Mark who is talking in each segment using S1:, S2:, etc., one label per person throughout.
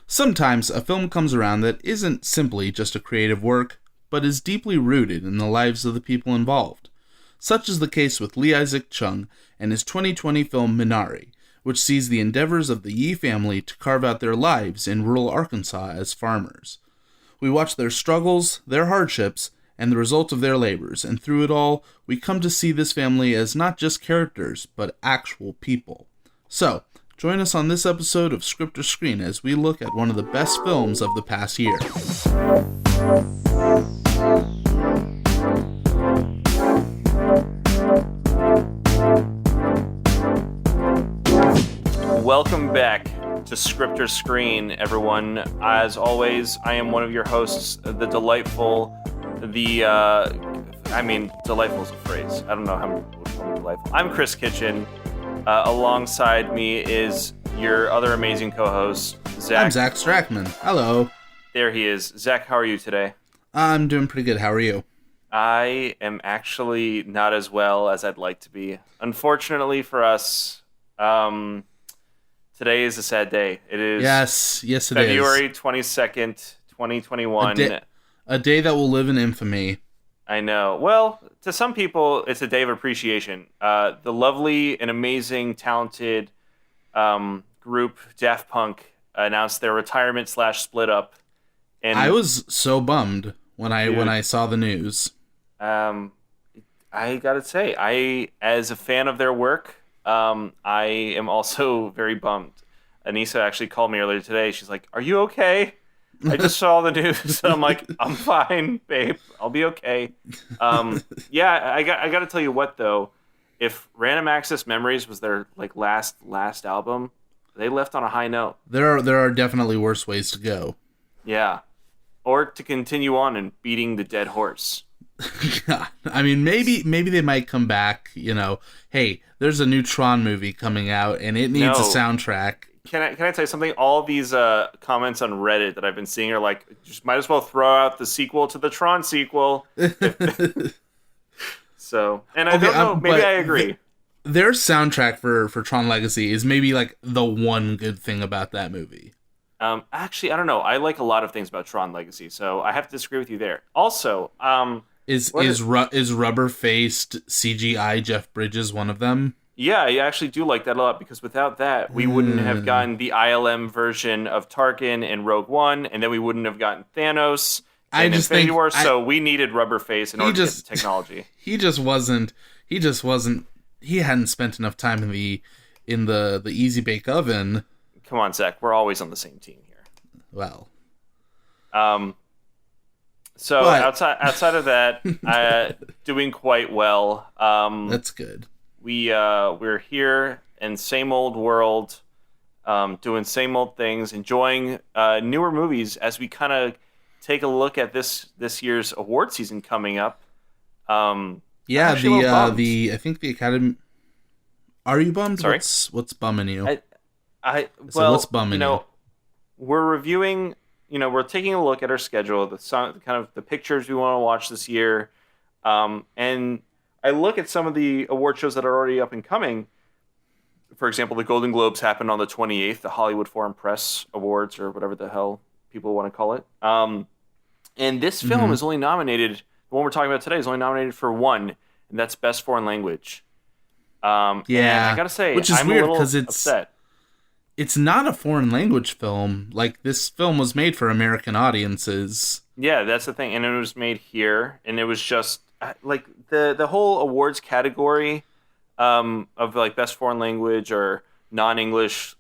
S1: Sometimes a film comes around that isn't simply just a creative work, but is deeply rooted in the lives of the people involved. Such is the case with Lee Isaac Chung and his 2020 film Minari, which sees the endeavors of the Yi family to carve out their lives in rural Arkansas as farmers. We watch their struggles, their hardships, and the result of their labors, and through it all, we come to see this family as not just characters, but actual people. So, join us on this episode of Script or Screen as we look at one of the best films of the past year.
S2: Welcome back to Script or Screen, everyone. As always, I am one of your hosts, the delightful, delightful is a phrase. I don't know how I'm delightful. I'm Chris Kitchen. Alongside me is your other amazing co-host, Zach.
S1: I'm Zach Strackman. Hello.
S2: There he is. Zach, how are you today?
S1: I'm doing pretty good. How are you?
S2: I am actually not as well as I'd like to be. Unfortunately for us, today is a sad day. It is
S1: yes, it is.
S2: February 22nd, 2021.
S1: A day that will live in infamy.
S2: I know. Well, to some people, it's a day of appreciation. The lovely and amazing, talented group Daft Punk announced their retirement / split up. And
S1: I was so bummed when I saw the news.
S2: I gotta say, as a fan of their work, I am also very bummed. Anissa actually called me earlier today. She's like, "Are you okay?" I just saw the news. I'm like, "I'm fine, babe. I'll be okay." Yeah, I got to tell you what though. If Random Access Memories was their last album, they left on a high note.
S1: There are definitely worse ways to go.
S2: Yeah, or to continue on and beating the dead horse.
S1: I mean, maybe they might come back. You know, hey, there's a new Tron movie coming out, and it needs a soundtrack.
S2: Can I tell you something? All of these comments on Reddit that I've been seeing are like, just might as well throw out the sequel to the Tron sequel. So, and I don't know, maybe I agree.
S1: Their soundtrack for Tron Legacy is maybe like the one good thing about that movie.
S2: Actually, I don't know. I like a lot of things about Tron Legacy, so I have to disagree with you there. Also,
S1: is rubber-faced CGI Jeff Bridges one of them?
S2: Yeah, I actually do like that a lot, because without that, we wouldn't have gotten the ILM version of Tarkin in Rogue One, and then we wouldn't have gotten Thanos in Infinity War, so we needed Rubberface in order to get the technology.
S1: He hadn't spent enough time in the Easy Bake Oven.
S2: Come on, Zach, we're always on the same team here.
S1: Well.
S2: So outside of that, doing quite well.
S1: That's good.
S2: We're here in same old world, doing same old things, enjoying newer movies as we kind of take a look at this year's award season coming up. I think the Academy.
S1: Are you bummed?
S2: Sorry?
S1: What's bumming you?
S2: What's bumming you? We're reviewing. We're taking a look at our schedule, the pictures we want to watch this year, and I look at some of the award shows that are already up and coming. For example, the Golden Globes happened on the 28th, the Hollywood Foreign Press Awards, or whatever the hell people want to call it. And this film is only nominated, the one we're talking about today is only nominated for one, and that's Best Foreign Language. And I gotta say,
S1: which is
S2: I'm
S1: weird,
S2: a little
S1: 'cause
S2: upset.
S1: It's not a foreign language film. Like, this film was made for American audiences.
S2: Yeah, that's the thing. And it was made here, and it was just like the whole awards category of like best foreign language or non-English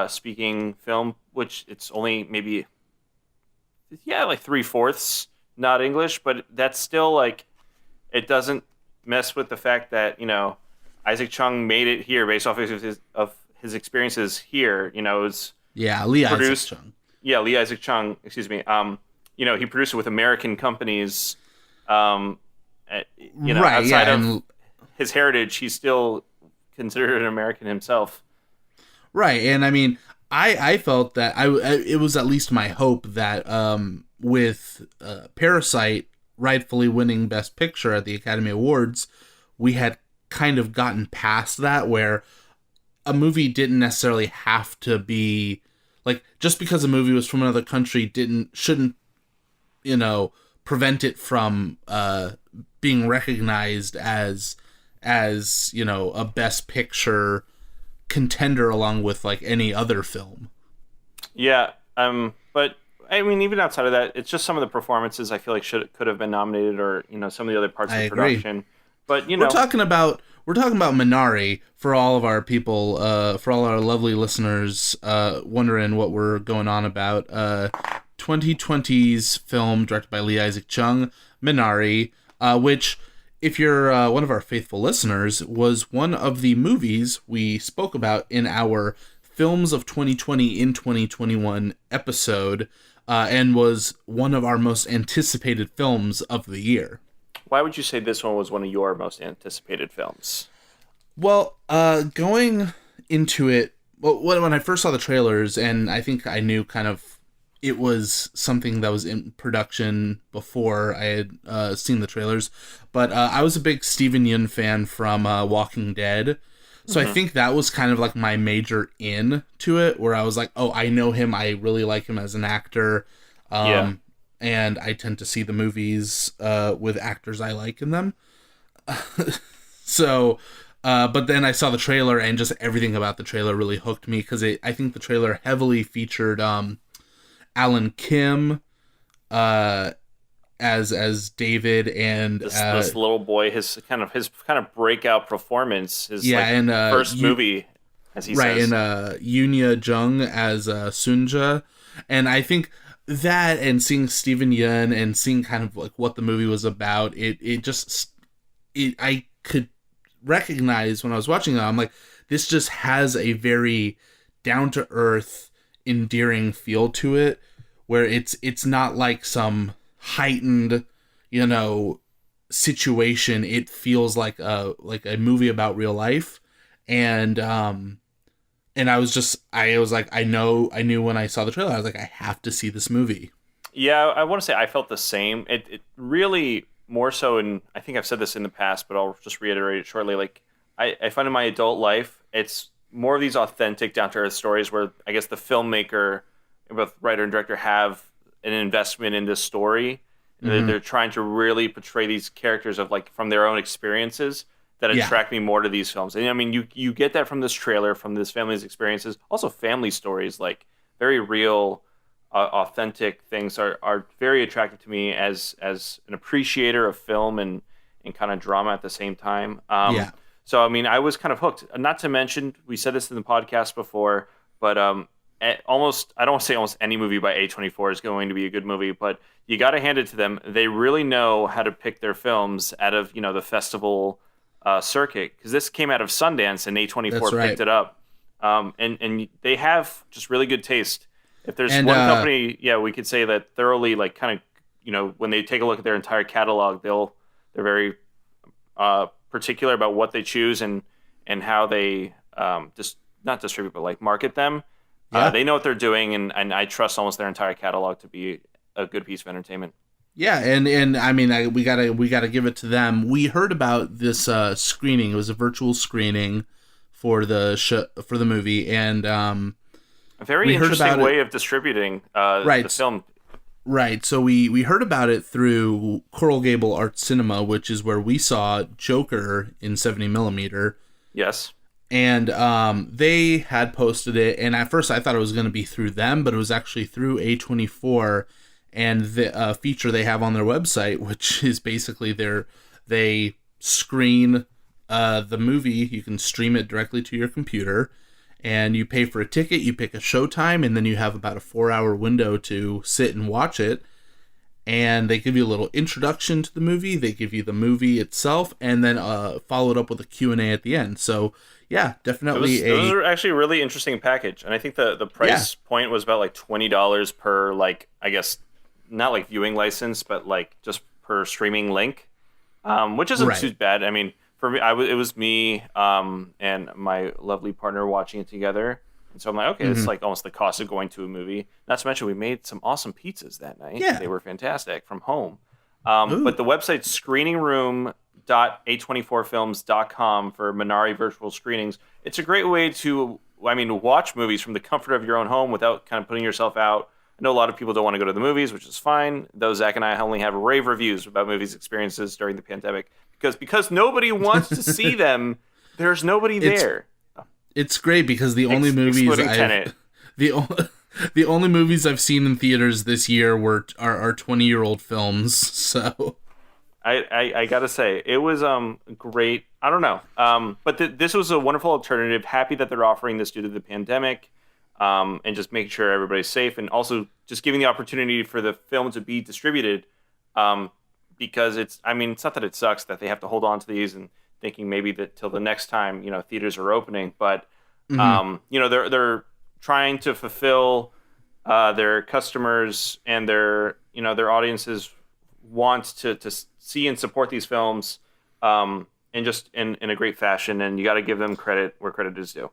S2: speaking film, which it's only maybe like 3/4 not English, but that's still like, it doesn't mess with the fact that Isaac Chung made it here based off of his experiences here.
S1: Lee Isaac Chung.
S2: Yeah, Lee Isaac Chung. Excuse me. He produced it with American companies. Outside of his heritage, he's still considered an American himself.
S1: Right, and I mean, I felt that it was at least my hope that with Parasite rightfully winning Best Picture at the Academy Awards, we had kind of gotten past that, where a movie didn't necessarily have to be like just because a movie was from another country shouldn't prevent it from being recognized as a best picture contender along with like any other film.
S2: Yeah, but I mean, even outside of that, it's just some of the performances I feel like could have been nominated, or some of the other parts of the production. But we're
S1: talking about Minari for all of our people, for all our lovely listeners, wondering what we're going on about. 2020's film directed by Lee Isaac Chung, Minari, which, if you're one of our faithful listeners, was one of the movies we spoke about in our Films of 2020 in 2021 episode, and was one of our most anticipated films of the year.
S2: Why would you say this one was one of your most anticipated films?
S1: Well, going into it, when I first saw the trailers, and I think I knew kind of it was something that was in production before I had seen the trailers, but I was a big Steven Yeun fan from Walking Dead. So I think that was kind of like my major in to it, where I was like, oh, I know him. I really like him as an actor. And I tend to see the movies with actors I like in them. So, but then I saw the trailer, and just everything about the trailer really hooked me, because I think the trailer heavily featured Alan Kim as David, and
S2: this little boy, his kind of breakout performance, his first movie, as he says,
S1: and Yoon Jung as Sunja, and I think that, and seeing Steven Yeun and seeing kind of like what the movie was about, I could recognize when I was watching it. I'm like, this just has a very down to earth, endearing feel to it, where it's not like some heightened, situation. It feels like a movie about real life, and I knew when I saw the trailer, I was like, I have to see this movie.
S2: Yeah, I want to say I felt the same. It really, more so, and I think I've said this in the past, but I'll just reiterate it shortly. Like, I find in my adult life, it's more of these authentic, down to earth stories where I guess the filmmaker, both writer and director, have an investment in this story. They're trying to really portray these characters of like from their own experiences that attract me more to these films. And I mean, you get that from this trailer, from this family's experiences. Also, family stories, like very real, authentic things are very attractive to me as an appreciator of film and kind of drama at the same time. So I mean, I was kind of hooked. Not to mention, we said this in the podcast before, but I don't want to say almost any movie by A24 is going to be a good movie, but you got to hand it to them. They really know how to pick their films out of the festival circuit, because this came out of Sundance and A24 picked it up, and they have just really good taste. If there's one company, we could say that thoroughly, like kind of when they take a look at their entire catalog, they're very particular about what they choose and how they just not distribute but like market them. They know what they're doing, and I trust almost their entire catalog to be a good piece of entertainment. Yeah,
S1: and I mean, we gotta give it to them. We heard about this screening. It was a virtual screening for the movie, and a
S2: very interesting way of distributing the film.
S1: Right. So we heard about it through Coral Gable Art Cinema, which is where we saw Joker in 70mm.
S2: Yes.
S1: And they had posted it, and at first I thought it was going to be through them, but it was actually through A24 and the feature they have on their website, which is basically they screen the movie. You can stream it directly to your computer, and you pay for a ticket, you pick a showtime, and then you have about a 4-hour window to sit and watch it. And they give you a little introduction to the movie, they give you the movie itself, and then followed up with a Q&A at the end. So yeah, definitely
S2: it was actually a really interesting package. And I think the price point was about like $20 per, like, I guess, not like viewing license, but like just per streaming link, which isn't too bad. I mean, for me, it was me and my lovely partner watching it together. And so I'm like, okay, it's like almost the cost of going to a movie. Not to mention, we made some awesome pizzas that night.
S1: Yeah.
S2: They were fantastic from home. But the website screeningroom.a24films.com for Minari virtual screenings. It's a great way to watch movies from the comfort of your own home without kind of putting yourself out. I know a lot of people don't want to go to the movies, which is fine. Though Zach and I only have rave reviews about movies experiences during the pandemic because nobody wants to see them. There's nobody there.
S1: It's great because the only movies the only movies I've seen in theaters this year are 20-year-old films. So
S2: I gotta say it was great. I don't know, but this was a wonderful alternative. Happy that they're offering this due to the pandemic, and just making sure everybody's safe, and also just giving the opportunity for the film to be distributed. Because it's not that it sucks that they have to hold on to these and thinking maybe that till the next time theaters are opening, but they're trying to fulfill their customers and their audiences want to see and support these films and just in a great fashion, and you got to give them credit where credit is due.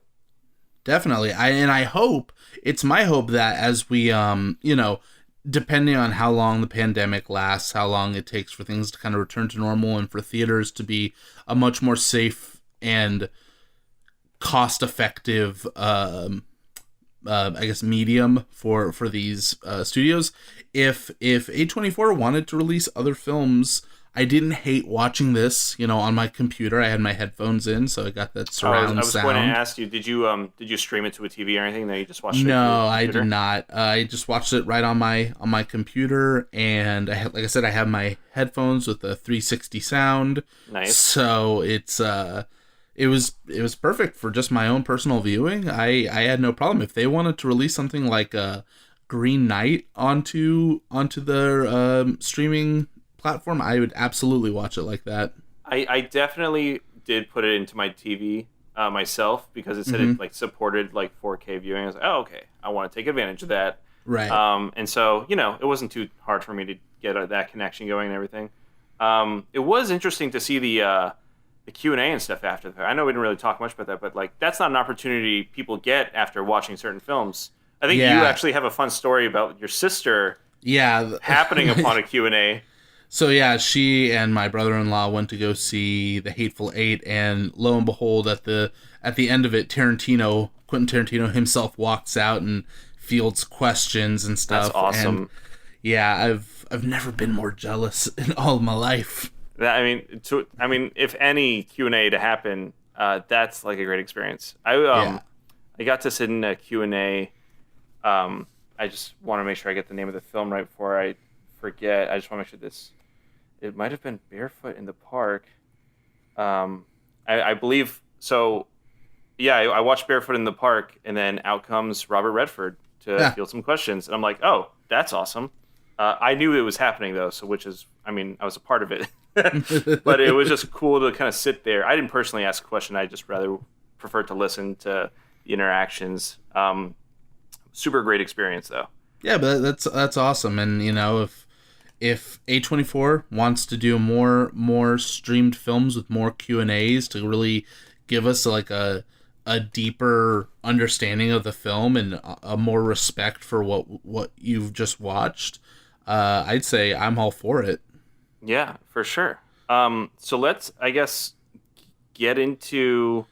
S1: Definitely. It's my hope that as we depending on how long the pandemic lasts, how long it takes for things to kind of return to normal and for theaters to be a much more safe and cost-effective medium for these studios. If A24 wanted to release other films, I didn't hate watching this, on my computer. I had my headphones in, so I got that surround sound.
S2: I was going to ask you, did you stream it to a TV or anything? No, you just watched it?
S1: No, I did not. I just watched it right on my computer, and I have my headphones with the 360 sound.
S2: Nice.
S1: So it was perfect for just my own personal viewing. I had no problem if they wanted to release something like Green Knight onto their streaming platform. I would absolutely watch it like that.
S2: I definitely did put it into my TV myself because it said it supported 4K viewing. I was like, oh, okay, I want to take advantage of that.
S1: Right.
S2: And so it wasn't too hard for me to get that connection going and everything. It was interesting to see the Q&A and stuff after that. I know we didn't really talk much about that, but that's not an opportunity people get after watching certain films. I think you actually have a fun story about your sister happening upon a Q&A.
S1: So yeah, she and my brother-in-law went to go see The Hateful Eight, and lo and behold, at the end of it, Quentin Tarantino himself walks out and fields questions and stuff.
S2: That's awesome.
S1: And yeah, I've never been more jealous in all of my life.
S2: If any Q&A to happen, that's a great experience. I got to sit in a Q&A. I just want to make sure I get the name of the film right before I forget. I just want to make sure it might have been Barefoot in the Park. I believe so. Yeah, I watched Barefoot in the Park, and then out comes Robert Redford to field some questions, and I'm like, oh, that's awesome. I knew it was happening though, so I was a part of it. But it was just cool to kind of sit there. I didn't personally ask a question. I just rather preferred to listen to the interactions. Super great experience though.
S1: Yeah, but that's awesome. And if A24 wants to do more streamed films with more Q&As to really give us a deeper understanding of the film and a more respect for what you've just watched, I'd say I'm all for it.
S2: Yeah, for sure. So let's, I guess, get into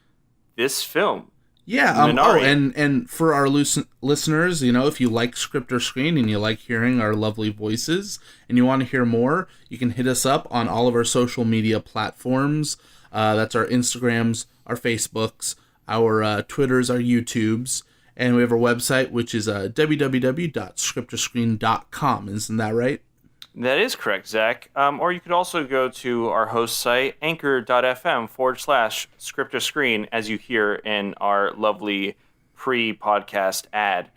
S2: this film.
S1: Yeah.
S2: Minari.
S1: And for our listeners, if you like Script or Screen and you like hearing our lovely voices and you want to hear more, you can hit us up on all of our social media platforms. That's our Instagrams, our Facebooks, our Twitters, our YouTubes, and we have our website, which is www.scriptorscreen.com. Isn't that right?
S2: That is correct, Zach. Or you could also go to our host site, anchor.fm/scriptorscreen, as you hear in our lovely pre-podcast ad.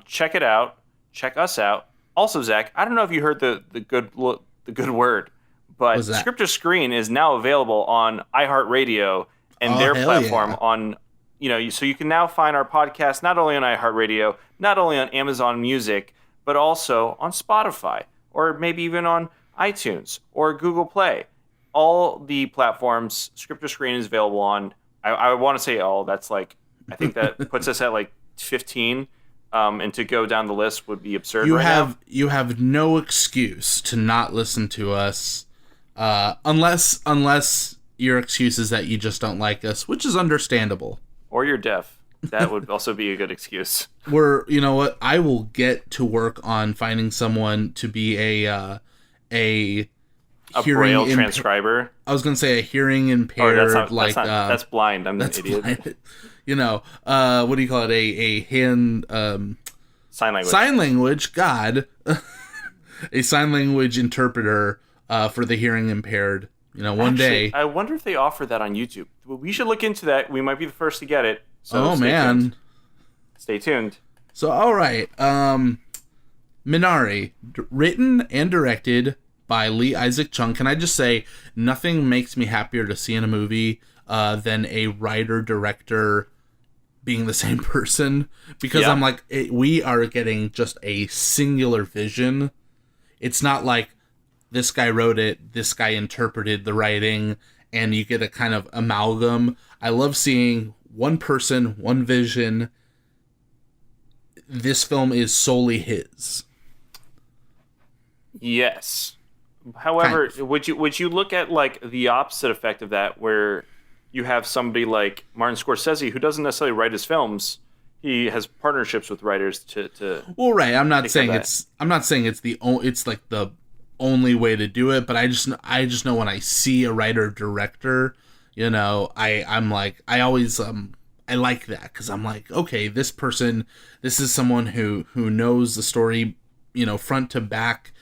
S2: Check it out. Check us out. Also, Zach, I don't know if you heard the good word, but Script or Screen is now available on iHeartRadio and their platform on, so you can now find our podcast not only on iHeartRadio, not only on Amazon Music, but also on Spotify, or maybe even on iTunes or Google Play. All the platforms Script or Screen is available on. I want to say all. That's I think that puts us at 15. And to go down the list would be absurd now.
S1: You have no excuse to not listen to us, unless your excuse is that you just don't like us, which is understandable.
S2: Or you're deaf. That would also be a good excuse.
S1: You know what? I will get to work on finding someone to be a
S2: Braille transcriber.
S1: I was gonna say a hearing impaired,
S2: that's blind. I'm an idiot.
S1: Blind. You know, what do you call it? A hand
S2: sign language.
S1: Sign language. God, a sign language interpreter for the hearing impaired. You know, one day.
S2: I wonder if they offer that on YouTube. We should look into that. We might be the first to get it. So
S1: Stay
S2: tuned.
S1: So all right, Minari, written and directed by Lee Isaac Chung. Can I just say, nothing makes me happier to see in a movie than a writer-director being the same person. Because I'm like, we are getting just a singular vision. It's not like this guy wrote it, this guy interpreted the writing, and you get a kind of amalgam. I love seeing one person, one vision. This film is solely his.
S2: Yes. However, would you look at like the opposite effect of that, where you have somebody like Martin Scorsese who doesn't necessarily write his films? He has partnerships with writers to.
S1: Well, right. I'm not saying it's like the only way to do it, but I just know when I see a writer director, you know, I'm like, I always I like that, because I'm like, okay, this is someone who knows the story, you know, front to back.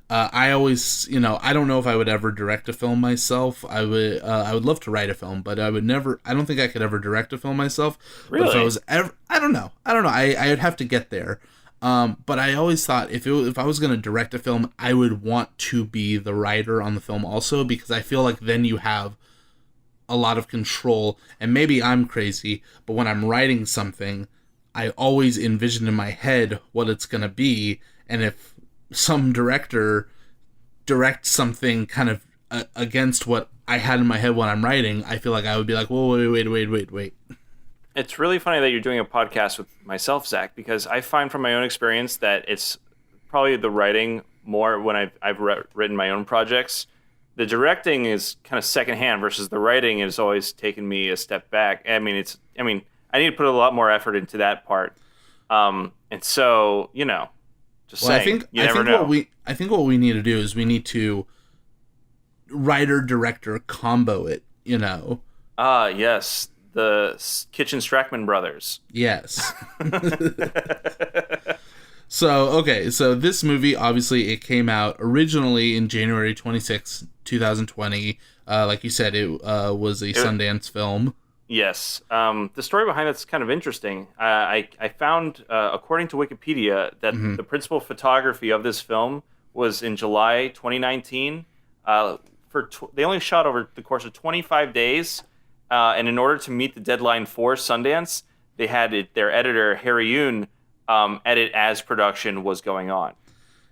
S1: I always, you know, I don't know if I would ever direct a film myself. I would love to write a film, but I don't think I could ever direct a film myself.
S2: Really?
S1: But if I was ever, I don't know. I'd have to get there. But I always thought if I was going to direct a film, I would want to be the writer on the film also, because I feel like then you have a lot of control. And maybe I'm crazy, but when I'm writing something, I always envision in my head what it's going to be. And if some director directs something kind of against what I had in my head when I'm writing, I feel like I would be like, whoa, wait.
S2: It's really funny that you're doing a podcast with myself, Zach, because I find from my own experience that it's probably the writing more when I've written my own projects. The directing is kind of secondhand versus the writing has always taken me a step back. I need to put a lot more effort into that part. And so, you know, just saying, you never know.
S1: I think what we need to do is we need to writer-director combo it, you know.
S2: Yes. The Kitchen Strackman brothers.
S1: Yes. So this movie, obviously, it came out originally in January 26, 2020. Like you said, it was a Sundance film.
S2: Yes. The story behind that's kind of interesting. I found, according to Wikipedia, that the principal photography of this film was in July 2019. They only shot over the course of 25 days. And in order to meet the deadline for Sundance, they had their editor, Harry Yoon, edit as production was going on.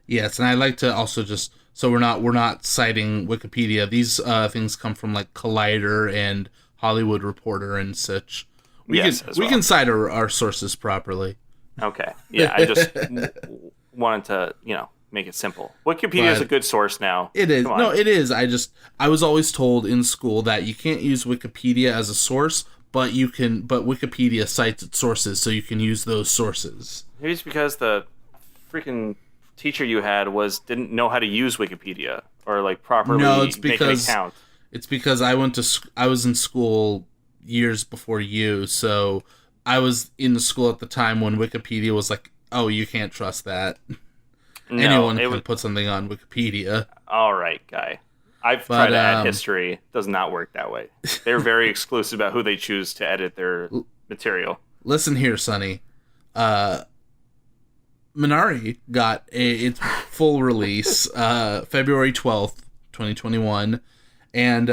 S1: Yes, and I'd like to also just, so we're not citing Wikipedia. These things come from like Collider and Hollywood Reporter and such. We can cite our sources properly.
S2: Okay. Yeah, I just wanted to, you know, make it simple. Wikipedia is a good source now.
S1: It is. No, it is. I was always told in school that you can't use Wikipedia as a source, but Wikipedia cites its sources, so you can use those sources.
S2: Maybe it's because the freaking teacher you had didn't know how to use Wikipedia or like properly make an account.
S1: It's because I was in school years before you, so I was in the school at the time when Wikipedia was like, oh, you can't trust that. No, anyone can put something on Wikipedia.
S2: All right, guy. I've tried to add history. It does not work that way. They're very exclusive about who they choose to edit their material.
S1: Listen here, Sonny. Minari got its full release February 12th, 2021. And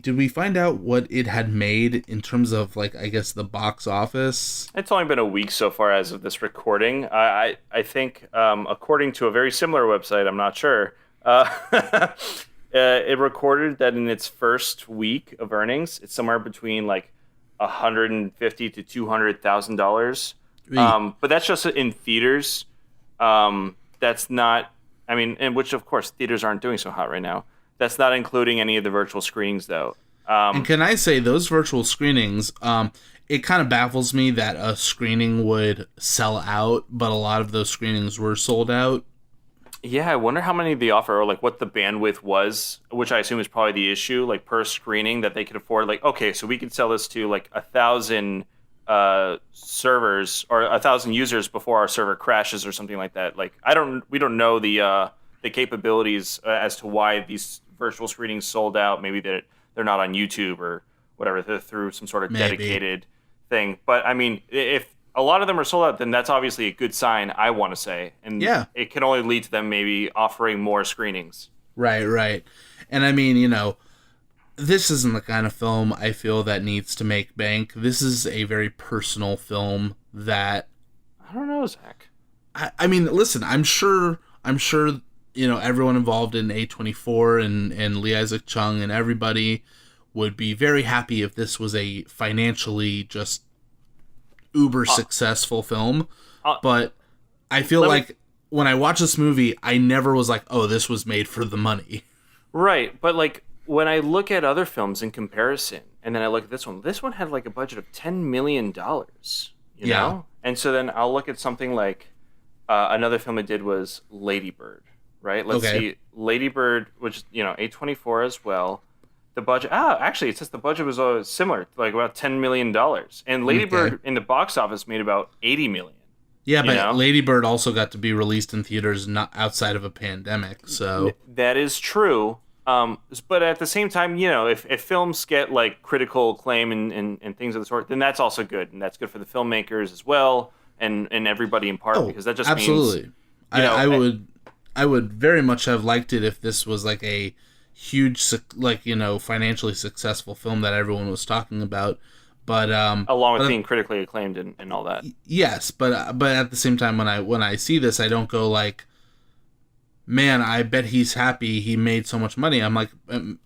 S1: did we find out what it had made in terms of, like, I guess the box office?
S2: It's only been a week so far as of this recording. I think, according to a very similar website, I'm not sure, it recorded that in its first week of earnings, it's somewhere between like $150,000 to $200,000. But that's just in theaters. That's not, and which of course theaters aren't doing so hot right now. That's not including any of the virtual screenings, though.
S1: And can I say, those virtual screenings, it kind of baffles me that a screening would sell out, but a lot of those screenings were sold out.
S2: Yeah, I wonder how many they offer, or like what the bandwidth was, which I assume is probably the issue, like per screening that they could afford. Like, okay, so we could sell this to like 1,000 servers or 1,000 users before our server crashes or something like that. Like, we don't know the capabilities as to why these virtual screenings sold out. Maybe they're not on YouTube or whatever. They're through some sort of dedicated thing. But I mean, if a lot of them are sold out, then that's obviously a good sign, I want to say. And it can only lead to them maybe offering more screenings.
S1: Right. And I mean, this isn't the kind of film I feel that needs to make bank. This is a very personal film that...
S2: I don't know, Zach.
S1: I mean, listen, I'm sure, everyone involved in A24 and Lee Isaac Chung and everybody would be very happy if this was a financially just uber successful film, but I feel like when I watch this movie, I never was like, oh, this was made for the money.
S2: Right, but like when I look at other films in comparison, and then I look at this one had like a budget of $10 million, you know? And so then I'll look at something like another film it did was Lady Bird, right? Let's see, Lady Bird, which, A24 as well. The budget... actually, it says the budget was similar, like about $10 million. And Lady Bird in the box office made about $80 million.
S1: Yeah, but Lady Bird also got to be released in theaters not outside of a pandemic, so...
S2: That is true. But at the same time, if films get like critical acclaim and things of the sort, then that's also good. And that's good for the filmmakers as well and everybody in part, because that just
S1: absolutely.
S2: means...
S1: I would very much have liked it if this was like a huge, financially successful film that everyone was talking about, but
S2: along with being critically acclaimed and all that.
S1: Yes, but at the same time, when I see this, I don't go like, man, I bet he's happy he made so much money. I'm like,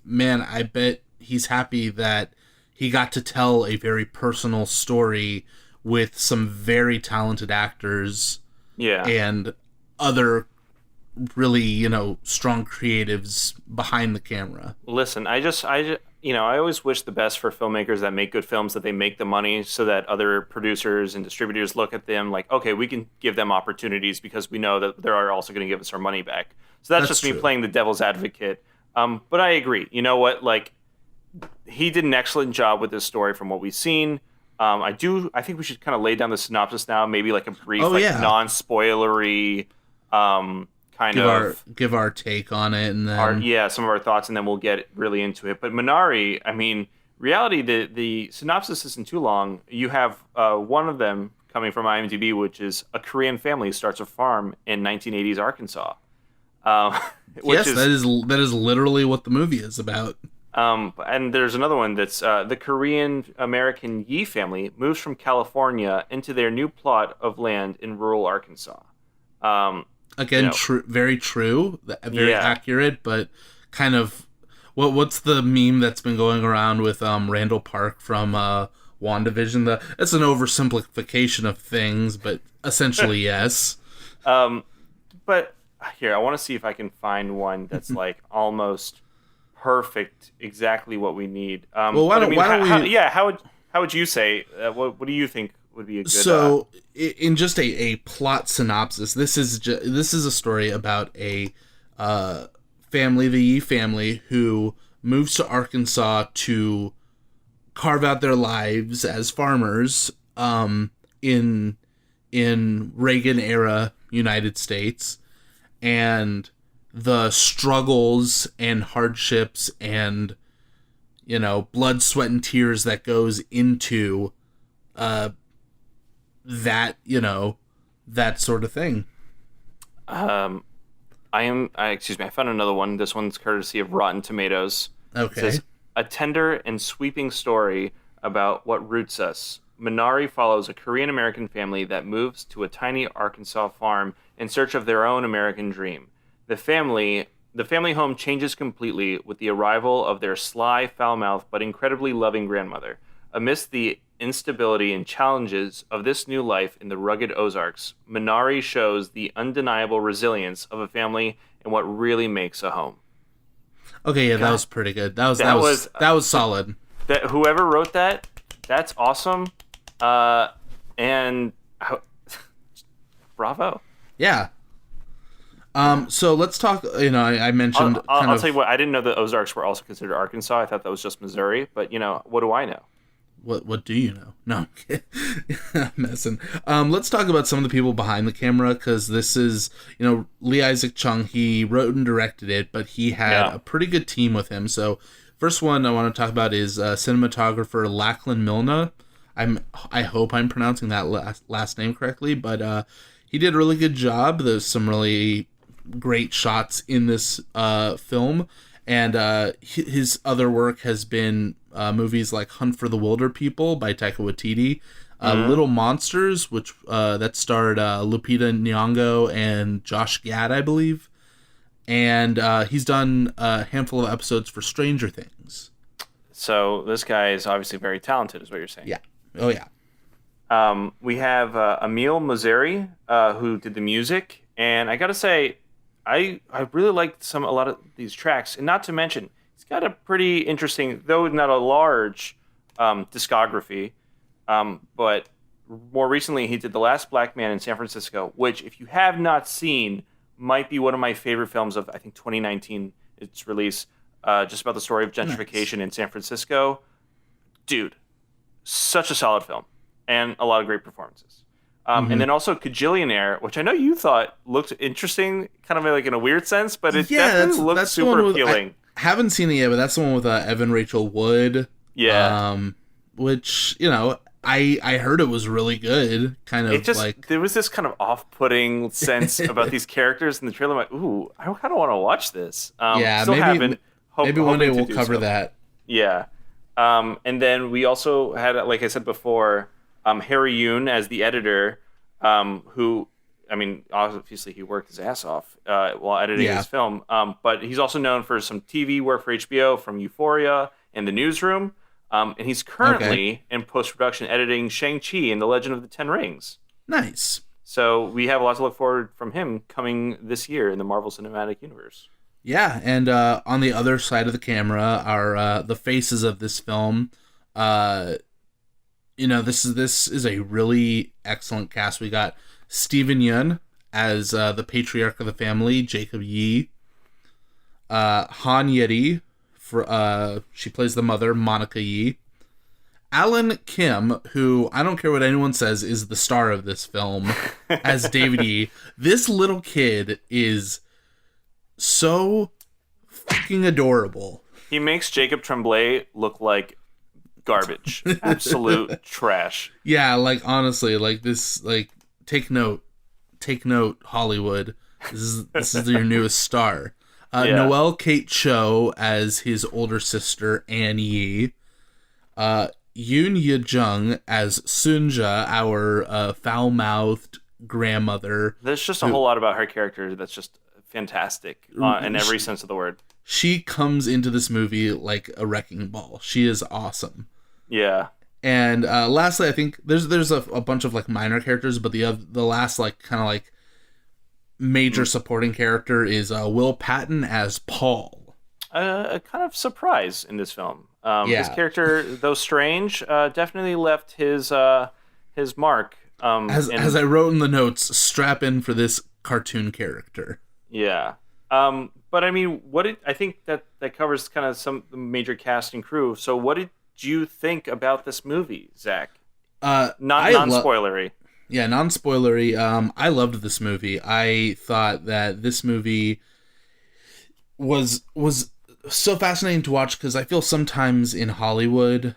S1: man, I bet he's happy that he got to tell a very personal story with some very talented actors, and other really, strong creatives behind the camera.
S2: Listen, I always wish the best for filmmakers that make good films, that they make the money so that other producers and distributors look at them like, okay, we can give them opportunities because we know that they're also going to give us our money back. So that's just me playing the devil's advocate. But I agree. You know what? Like, he did an excellent job with this story from what we've seen. I think we should kind of lay down the synopsis now, maybe like a brief, non-spoilery,
S1: give our take on it, and then
S2: some of our thoughts, and then we'll get really into it. But Minari, I mean, reality, the synopsis isn't too long. You have one of them coming from IMDb, which is a Korean family starts a farm in 1980s Arkansas.
S1: That is literally what the movie is about.
S2: And there's another one that's the Korean American Yi family moves from California into their new plot of land in rural Arkansas.
S1: Again, very true, very accurate, but kind of what's the meme that's been going around with Randall Park from WandaVision? It's an oversimplification of things, but essentially yes.
S2: But here, I want to see if I can find one that's like almost perfect, exactly what we need. How would you say? What do you think would be a good?
S1: So, in just a plot synopsis, this is a story about a family, the Yi family, who moves to Arkansas to carve out their lives as farmers in Reagan era United States, and the struggles and hardships and blood, sweat, and tears that goes into that sort of thing. I found another one. This one's courtesy of Rotten Tomatoes.
S2: Okay. It says, a tender and sweeping story about what roots us. Minari follows a Korean American family that moves to a tiny Arkansas farm in search of their own American dream. The family home changes completely with the arrival of their sly, foul-mouthed, but incredibly loving grandmother. Amidst the instability and challenges of this new life in the rugged Ozarks, Minari shows the undeniable resilience of a family and what really makes a home.
S1: Okay, yeah, God. That was pretty good. That was solid.
S2: That whoever wrote that, that's awesome. And bravo.
S1: Yeah. So let's talk. I mentioned.
S2: I'll tell you what. I didn't know that Ozarks were also considered Arkansas. I thought that was just Missouri. But what do I know?
S1: What do you know? No, I'm kidding. I'm messing. Let's talk about some of the people behind the camera, because this is, Lee Isaac Chung. He wrote and directed it, but he had a pretty good team with him. So, first one I want to talk about is cinematographer Lachlan Milner. I hope I'm pronouncing that last name correctly, but he did a really good job. There's some really great shots in this film, and his other work has been movies like Hunt for the Wilder People by Taika Waititi, Little Monsters, which that starred Lupita Nyong'o and Josh Gad, I believe, and he's done a handful of episodes for Stranger Things.
S2: So this guy is obviously very talented, is what you're saying.
S1: Yeah. Oh yeah.
S2: We have Emil Mosseri, who did the music, and I gotta say, I really liked a lot of these tracks, and not to mention, he's got a pretty interesting, though not a large, discography. But more recently, he did The Last Black Man in San Francisco, which, if you have not seen, might be one of my favorite films of, I think, 2019. Its release, just about the story of gentrification in San Francisco. Dude, such a solid film, and a lot of great performances. And then also Kajillionaire, which I know you thought looked interesting, kind of like in a weird sense, but it definitely looked super appealing.
S1: I haven't seen it yet, but that's the one with Evan Rachel Wood.
S2: Yeah.
S1: Which, I heard it was really good.
S2: There was this kind of off-putting sense about these characters in the trailer. I'm like, ooh, I kind of want to watch this.
S1: Maybe one day we'll cover that.
S2: Yeah. And then we also had, like I said before, Harry Yoon as the editor, who, obviously he worked his ass off while editing his film, but he's also known for some TV work for HBO from Euphoria and The Newsroom, and he's currently in post-production editing Shang-Chi and the Legend of the Ten Rings.
S1: Nice.
S2: So we have a lot to look forward from him coming this year in the Marvel Cinematic Universe.
S1: Yeah, and on the other side of the camera are the faces of this film. This is a really excellent cast. We got Steven Yeun as the patriarch of the family, Jacob Yi. Han Yeri, she plays the mother, Monica Yi. Alan Kim, who I don't care what anyone says is the star of this film, as David Yi. This little kid is so fucking adorable.
S2: He makes Jacob Tremblay look like garbage. Absolute trash.
S1: Yeah, honestly, this, take note, Hollywood. This is your newest star. Noelle Kate Cho as his older sister, Anne Yi. Yoon Ye-jung as Sunja, our foul-mouthed grandmother.
S2: There's just a whole lot about her character that's just fantastic in every sense of the word.
S1: She comes into this movie like a wrecking ball. She is awesome.
S2: Yeah.
S1: And lastly, I think there's a bunch of minor characters, but the last major supporting character is Will Patton as Paul.
S2: A kind of surprise in this film. His character, though strange, definitely left his mark.
S1: As I wrote in the notes, strap in for this cartoon character.
S2: Yeah. But I think that covers kind of some major cast and crew. So what did you think about this movie, Zach? Non-spoilery.
S1: Non-spoilery. I loved this movie. I thought that this movie was so fascinating to watch, because I feel sometimes in Hollywood,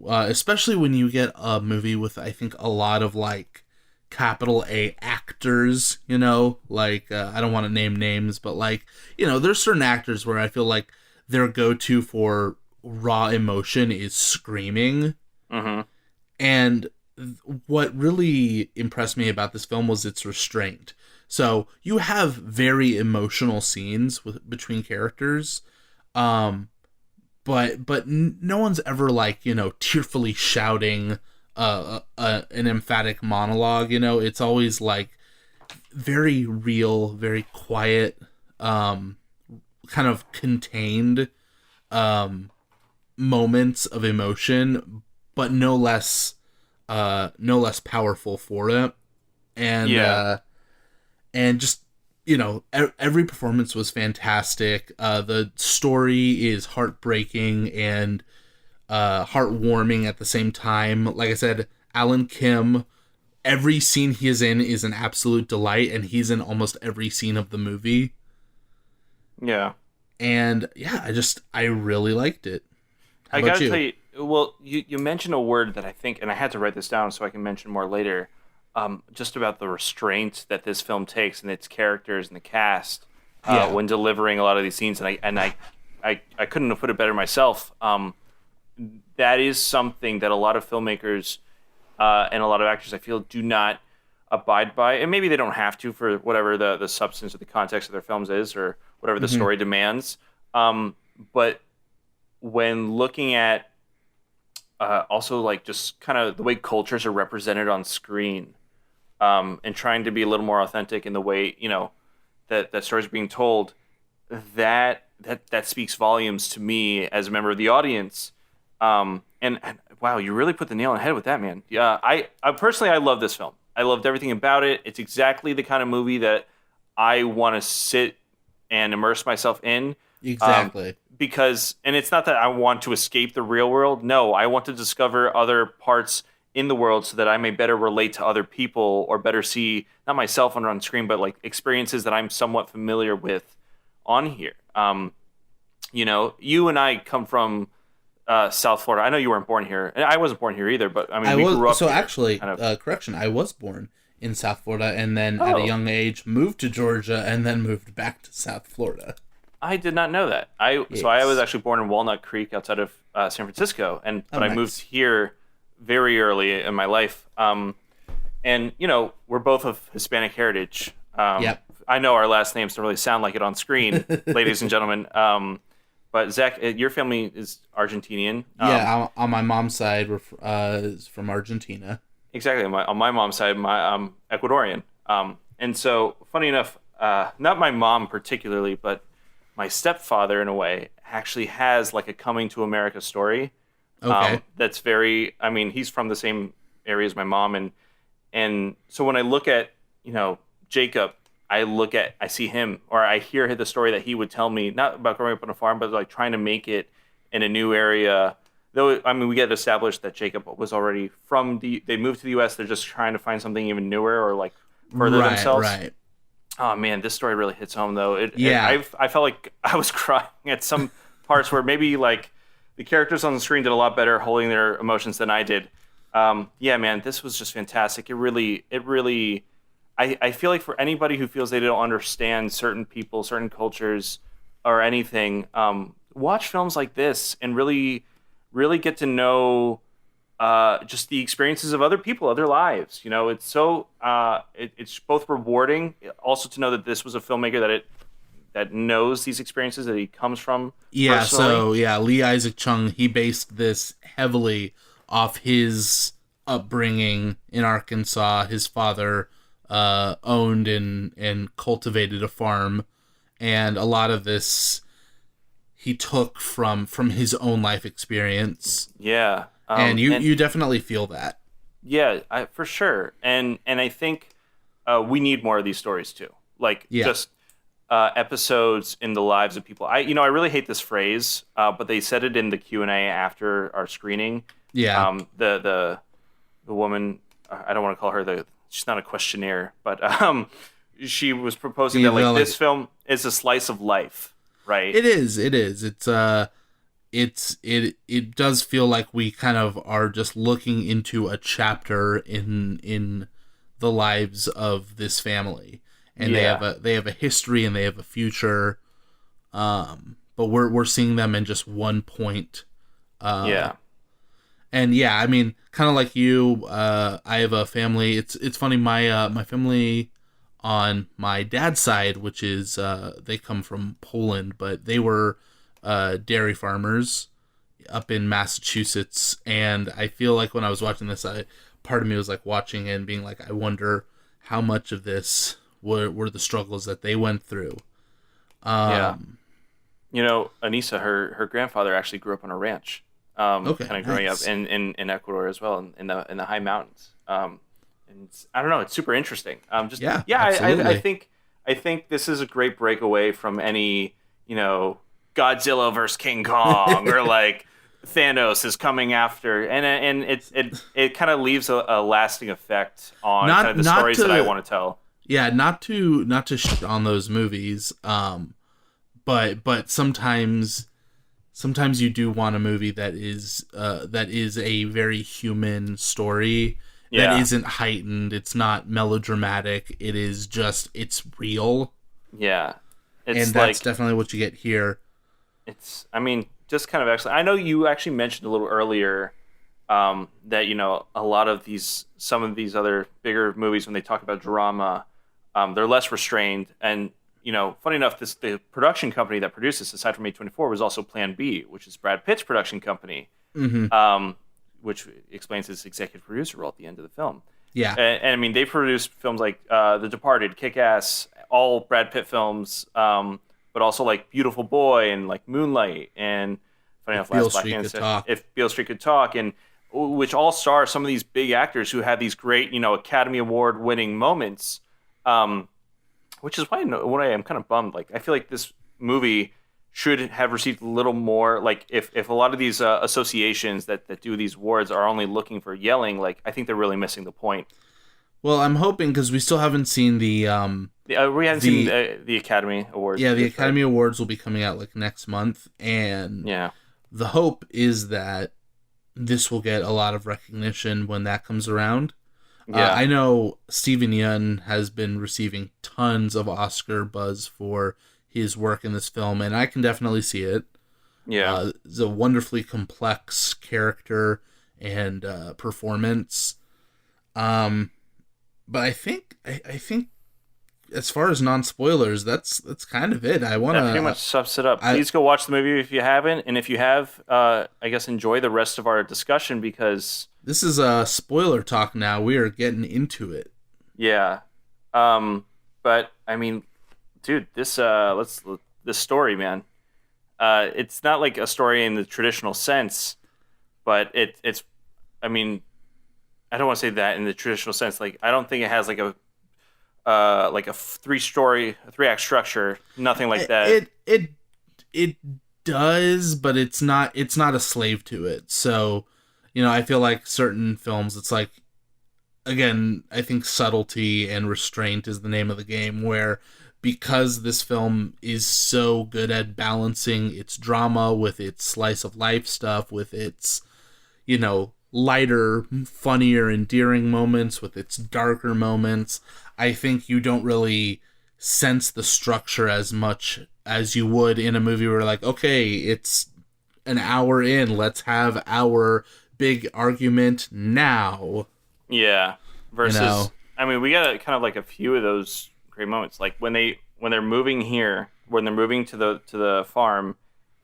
S1: especially when you get a movie with, I think, a lot of capital A actors, I don't want to name names, but there's certain actors where I feel like their go-to for raw emotion is screaming.
S2: Mm-hmm.
S1: And what really impressed me about this film was its restraint. So you have very emotional scenes between characters, but no one's ever tearfully shouting an emphatic monologue. It's always very real, very quiet, kind of contained moments of emotion, but no less powerful for it. And just, every performance was fantastic. The story is heartbreaking and heartwarming at the same time. Like I said, Alan Kim, every scene he is in is an absolute delight, and he's in almost every scene of the movie.
S2: Yeah.
S1: And yeah, I really liked it. How about
S2: gotta tell you, well, you mentioned a word that I think, and I had to write this down so I can mention more later, just about the restraint that this film takes and its characters and the cast when delivering a lot of these scenes, and I couldn't have put it better myself. That is something that a lot of filmmakers and a lot of actors, I feel, do not abide by, and maybe they don't have to for whatever the substance or the context of their films is, or whatever the story demands. But when looking at also like just kind of the way cultures are represented on screen, and trying to be a little more authentic in the way that stories are being told, that speaks volumes to me as a member of the audience. And wow, you really put the nail on the head with that, man. Yeah, I personally, I love this film. I loved everything about it. It's exactly the kind of movie that I want to sit and immerse myself in.
S1: Exactly.
S2: Because, and it's not that I want to escape the real world. No, I want to discover other parts in the world so that I may better relate to other people, or better see, not myself on screen, but like experiences that I'm somewhat familiar with on here. You and I come from South Florida. I know you weren't born here, and I wasn't born here either. But I mean, we grew up.
S1: So
S2: here,
S1: actually, correction, I was born in South Florida, and then at a young age moved to Georgia, and then moved back to South Florida.
S2: I did not know that. So I was actually born in Walnut Creek outside of San Francisco, but I moved here very early in my life. And we're both of Hispanic heritage.
S1: Yep.
S2: I know our last names don't really sound like it on screen, ladies and gentlemen. But Zach, your family is Argentinian.
S1: On my mom's side, we're from Argentina.
S2: Exactly. On my mom's side, I'm Ecuadorian. And so, funny enough, not my mom particularly, but my stepfather, in a way, actually has like a coming to America story.
S1: Okay.
S2: That's very, I mean, he's from the same area as my mom. And so when I look at, Jacob, I see him, or I hear the story that he would tell me, not about growing up on a farm, but like trying to make it in a new area. Though, I mean, we get established that Jacob was already they moved to the U.S. They're just trying to find something even newer, or like further themselves.
S1: Right.
S2: Oh man, this story really hits home though. I felt like I was crying at some parts where maybe like the characters on the screen did a lot better holding their emotions than I did. Yeah, man, this was just fantastic. It really, I feel like for anybody who feels they don't understand certain people, certain cultures, or anything, watch films like this and really, really get to know just the experiences of other people, other lives. It's so it's both rewarding, also to know that this was a filmmaker that knows these experiences that he comes from.
S1: Yeah.
S2: Personally.
S1: So Lee Isaac Chung, he based this heavily off his upbringing in Arkansas. His father owned and cultivated a farm, and a lot of this he took from his own life experience.
S2: Yeah.
S1: And you definitely feel that.
S2: Yeah, for sure. And I think we need more of these stories too. Like just episodes in the lives of people. I really hate this phrase, but they said it in the Q&A after our screening.
S1: Yeah.
S2: The woman, I don't want to call her she's not a questionnaire, but she was proposing that this film is a slice of life, right?
S1: It is. It does feel like we kind of are just looking into a chapter in the lives of this family, and they have a history and they have a future, but we're seeing them in just one point. And yeah, I mean, kind of like you, I have a family. It's funny, my family on my dad's side, which is they come from Poland, but they were dairy farmers up in Massachusetts, and I feel like when I was watching this, part of me was like watching it and being like, I wonder how much of this were the struggles that they went through.
S2: Anissa, her grandfather actually grew up on a ranch.
S1: Okay,
S2: kind of growing up in Ecuador as well, in the high mountains. And I don't know, it's super interesting.
S1: Absolutely.
S2: I think this is a great breakaway from any Godzilla versus King Kong or like Thanos is coming after, and it kind of leaves a lasting effect on kind of the stories that I want to tell.
S1: Yeah, not to shit on those movies, but sometimes you do want a movie that is a very human story that isn't heightened. It's not melodramatic. It is just, it's real.
S2: Yeah,
S1: and that's definitely what you get here.
S2: Just kind of excellent. I know you actually mentioned a little earlier that a lot of some of these other bigger movies, when they talk about drama, they're less restrained. And funny enough, the production company that produced this, aside from A24, was also Plan B, which is Brad Pitt's production company, which explains his executive producer role at the end of the film.
S1: Yeah,
S2: and they produced films like The Departed, Kick-Ass, all Brad Pitt films. But also like Beautiful Boy and like Moonlight and funny enough, If Beale Street Could Talk, and which all star some of these big actors who had these great Academy Award winning moments, which is why I'm kind of bummed. Like I feel like this movie should have received a little more. Like if a lot of these associations that do these awards are only looking for yelling, like I think they're really missing the point.
S1: Well, I'm hoping, because we still haven't seen we
S2: haven't seen the Academy Awards.
S1: Yeah, the Academy Awards will be coming out like next month, and the hope is that this will get a lot of recognition when that comes around. Yeah. I know Steven Yeun has been receiving tons of Oscar buzz for his work in this film, and I can definitely see it.
S2: Yeah,
S1: it's a wonderfully complex character and performance. But I think as far as non-spoilers, that's kind of it. That
S2: pretty much sums it up. Please go watch the movie if you haven't, and if you have, I guess enjoy the rest of our discussion, because
S1: this is a spoiler talk now. We are getting into it.
S2: Yeah. But I mean, dude, this story, man. It's not like a story in the traditional sense, but it's I mean, I don't want to say that in the traditional sense. Like, I don't think it has like a three-act structure. Nothing like that.
S1: It does, but it's not a slave to it. So, I feel like certain films, it's like, again, I think subtlety and restraint is the name of the game, where because this film is so good at balancing its drama with its slice of life stuff, with its, lighter, funnier, endearing moments, with its darker moments, I think you don't really sense the structure as much as you would in a movie where, like, okay, it's an hour in, let's have our big argument now.
S2: Yeah. Versus, I mean, we got kind of like a few of those great moments, like when they're moving here, when they're moving to the farm,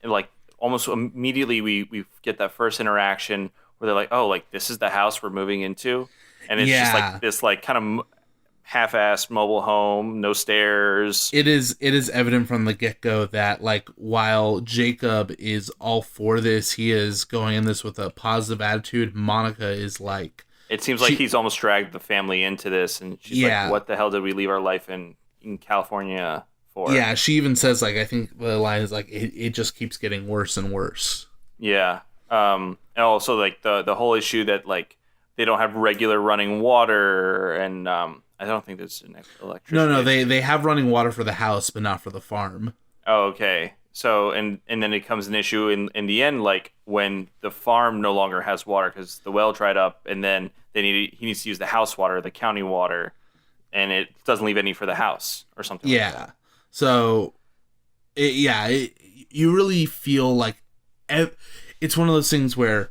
S2: and like almost immediately we get that first interaction where they're like, oh, like this is the house we're moving into, and it's just like this like kind of half-assed mobile home, no stairs.
S1: It is evident from the get-go that, like, while Jacob is all for this, he is going in this with a positive attitude. Monica is like,
S2: it seems like he's almost dragged the family into this, and she's like, what the hell did we leave our life in California for?
S1: Yeah, she even says, like, I think the line is like, it just keeps getting worse and worse.
S2: Yeah. And also, like, the whole issue that, like, they don't have regular running water, and I don't think there's an electricity.
S1: No, they have running water for the house, but not for the farm.
S2: Oh, okay. So, and then it becomes an issue in the end, like, when the farm no longer has water because the well dried up, and then he needs to use the house water, the county water, and it doesn't leave any for the house or something like that.
S1: So, you really feel like it's one of those things where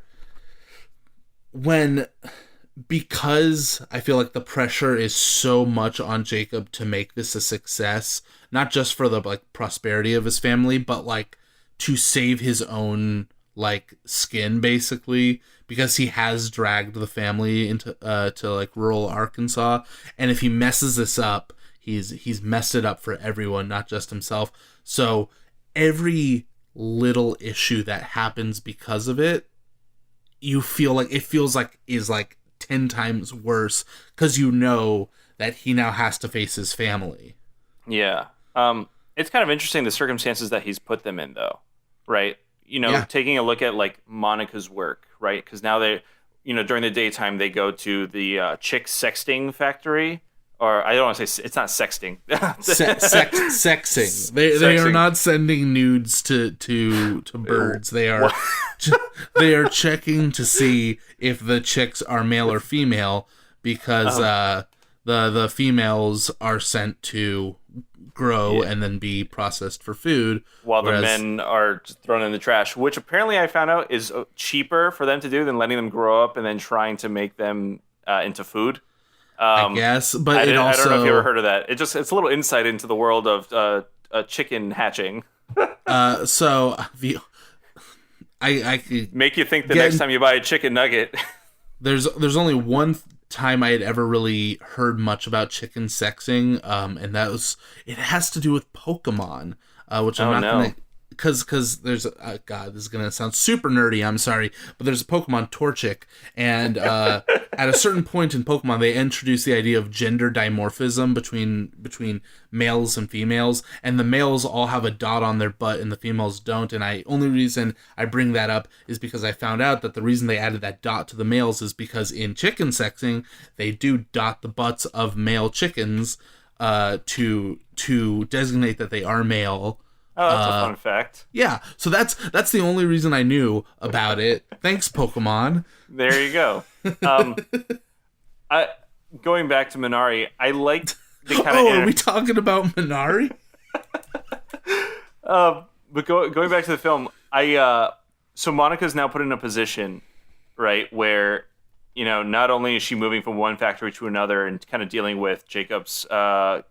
S1: because I feel like the pressure is so much on Jacob to make this a success, not just for the, like, prosperity of his family, but, like, to save his own, like, skin, basically, because he has dragged the family into to, like, rural Arkansas, and if he messes this up, he's messed it up for everyone, not just himself. So every little issue that happens because of it, you feel like it feels like is like 10 times worse because you know that he now has to face his family.
S2: Yeah. It's kind of interesting the circumstances that he's put them in, though, right? Taking a look at like Monica's work, right? Because now they, during the daytime they go to the chick sexting factory. Or I don't want to say it's not sexting.
S1: Sexing. They are not sending nudes to birds. They are they are checking to see if the chicks are male or female because the females are sent to grow and then be processed for food,
S2: while the men are just thrown in the trash. Which apparently I found out is cheaper for them to do than letting them grow up and then trying to make them into food.
S1: I guess, but I
S2: don't know if you ever heard of that. It's a little insight into the world of chicken hatching.
S1: So I could
S2: make you think the next time you buy a chicken nugget.
S1: There's only one time I had ever really heard much about chicken sexing, and it has to do with Pokemon, which I'm not gonna. Because there's God, this is gonna sound super nerdy. I'm sorry, but there's a Pokemon Torchic, and at a certain point in Pokemon, they introduce the idea of gender dimorphism between males and females, and the males all have a dot on their butt, and the females don't. And only reason I bring that up is because I found out that the reason they added that dot to the males is because in chicken sexing, they do dot the butts of male chickens to designate that they are male.
S2: Oh, that's a fun fact.
S1: Yeah, so that's the only reason I knew about it. Thanks, Pokemon.
S2: There you go. Going back to Minari, I liked the kind of...
S1: are we talking about Minari?
S2: But going back to the film, so Monica's now put in a position, right, where, not only is she moving from one factory to another and kind of dealing with Jacob's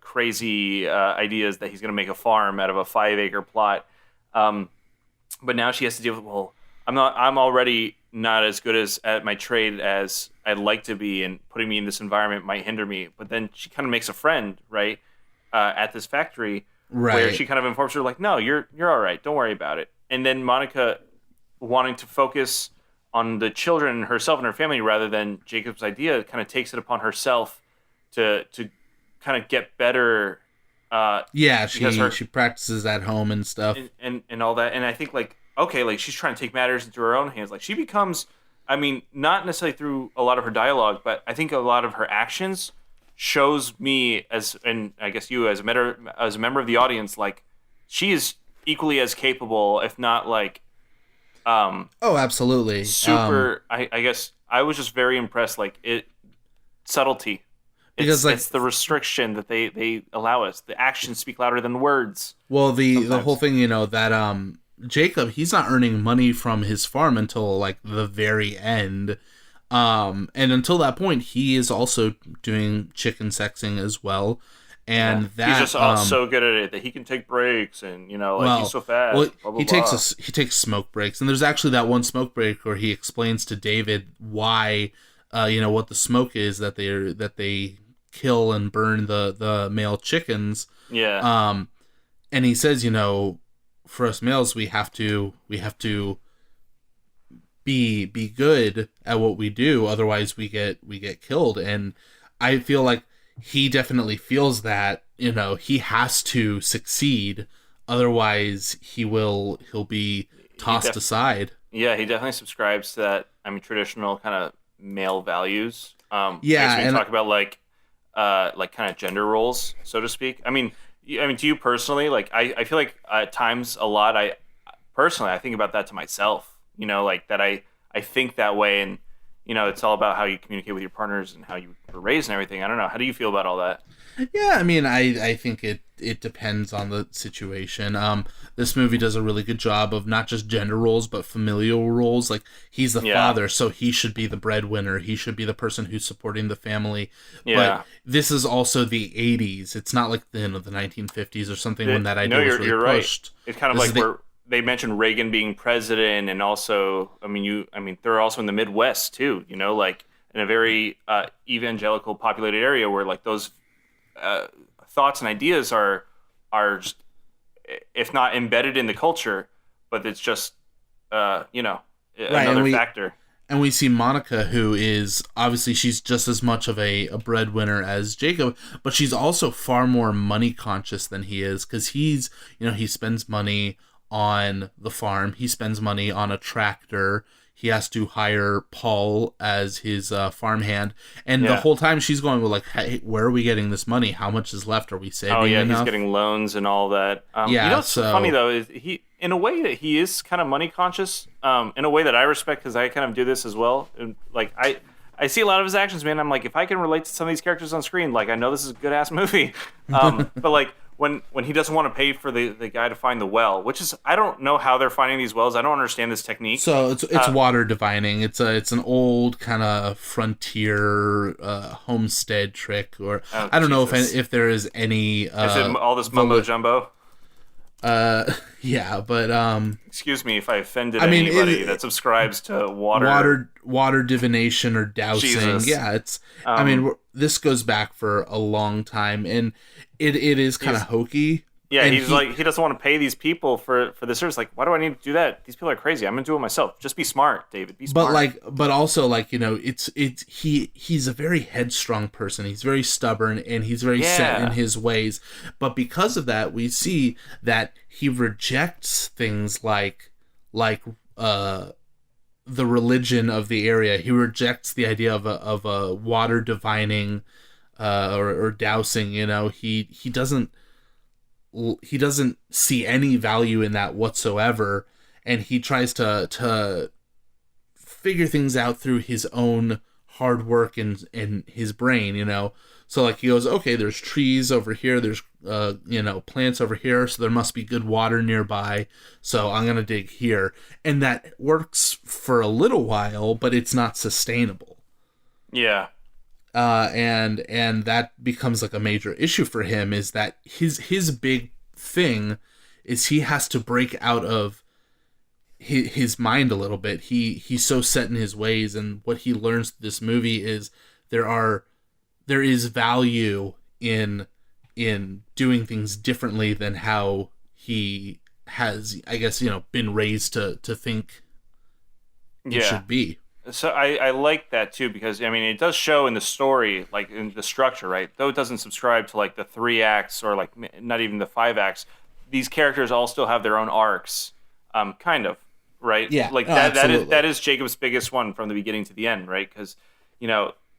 S2: crazy ideas that he's going to make a farm out of a 5-acre plot, but now she has to deal with, well, I'm already not as good at my trade as I'd like to be, and putting me in this environment might hinder me. But then she kind of makes a friend, right, at this factory, where she kind of informs her, like, no, you're all right, don't worry about it. And then Monica, wanting to focus on the children and herself and her family rather than Jacob's idea, kind of takes it upon herself to kind of get better.
S1: She practices at home and stuff
S2: and all that. And I think, like, okay, like, she's trying to take matters into her own hands. Like, she becomes, I mean, not necessarily through a lot of her dialogue, but I think a lot of her actions shows me and I guess you as a member of the audience, like, she is equally as capable, if not like,
S1: absolutely.
S2: Super. I guess I was just very impressed. Like, subtlety. It's the restriction that they allow us. The actions speak louder than words.
S1: Well, the whole thing, that Jacob, he's not earning money from his farm until like the very end. And until that point, he is also doing chicken sexing as well. And that
S2: he's just so good at it that he can take breaks, and he's so fast.
S1: Well,
S2: blah, blah,
S1: he takes smoke breaks, and there's actually that one smoke break where he explains to David why, what the smoke is that they kill and burn the male chickens.
S2: Yeah.
S1: And he says, for us males, we have to be good at what we do, otherwise we get killed. And I feel like he definitely feels that, he has to succeed, otherwise he'll be tossed aside.
S2: Yeah, he definitely subscribes to that. I mean, traditional kind of male values.
S1: And
S2: talk about like kind of gender roles, so to speak. I mean, to you personally, like, I feel like at times a lot, I think about that to myself. Like that I think that way, and it's all about how you communicate with your partners and how you were raised and everything. I don't know. How do you feel about all that?
S1: Yeah, I mean, I think it depends on the situation. This movie does a really good job of not just gender roles, but familial roles. Like, he's the father, so he should be the breadwinner. He should be the person who's supporting the family.
S2: Yeah.
S1: But this is also the 80s. It's not like the 1950s or something when that idea was really pushed.
S2: Right. It's kind of like where they mentioned Reagan being president, and also, they're also in the Midwest too, like in a very evangelical populated area where like those thoughts and ideas are just, if not embedded in the culture, but it's just
S1: Right,
S2: another factor.
S1: And we see Monica, who is obviously she's just as much of a breadwinner as Jacob, but she's also far more money conscious than he is, because he spends money on the farm, he spends money on a tractor, he has to hire Paul as his farmhand, and the whole time she's going, well, like, hey, where are we getting this money? How much is left? Are we saving enough?
S2: He's getting loans and all that. What's funny though is he, in a way, that he is kind of money conscious. In a way that I respect, because I kind of do this as well. And like I see a lot of his actions, man. I'm like, if I can relate to some of these characters on screen, like, I know this is a good ass movie. But like when he doesn't want to pay for the guy to find the well, which is, I don't know how they're finding these wells. I don't understand this technique.
S1: So it's water divining. It's an old kind of frontier homestead trick, or I don't know if there is any.
S2: Is it all this mumbo jumbo?
S1: Yeah, but
S2: excuse me if I offended anybody that subscribes to
S1: water divination or dowsing. Jesus. Yeah, it's. This goes back for a long time, and it is kind of hokey.
S2: Yeah, he doesn't want to pay these people for the service. Like, why do I need to do that? These people are crazy. I'm gonna do it myself. Just be smart, David. Be smart.
S1: But also, he's a very headstrong person. He's very stubborn, and he's very set in his ways. But because of that, we see that he rejects things like the religion of the area. He rejects the idea of a water divining or dowsing. He doesn't see any value in that whatsoever, and he tries to figure things out through his own hard work and his brain. So like he goes, okay, there's trees over here, there's plants over here, so there must be good water nearby, so I'm gonna dig here, and that works for a little while, but it's not sustainable.
S2: Yeah.
S1: And that becomes like a major issue for him, is that his big thing is he has to break out of his mind a little bit. He's so set in his ways, and what he learns through this movie is there is value in doing things differently than how he has, I guess, been raised to think it should be.
S2: So I like that too, because it does show in the story, like in the structure, right? Though it doesn't subscribe to like the 3 acts or like not even the 5 acts, these characters all still have their own arcs, kind of, right?
S1: Yeah,
S2: like that is Jacob's biggest one from the beginning to the end, right? Because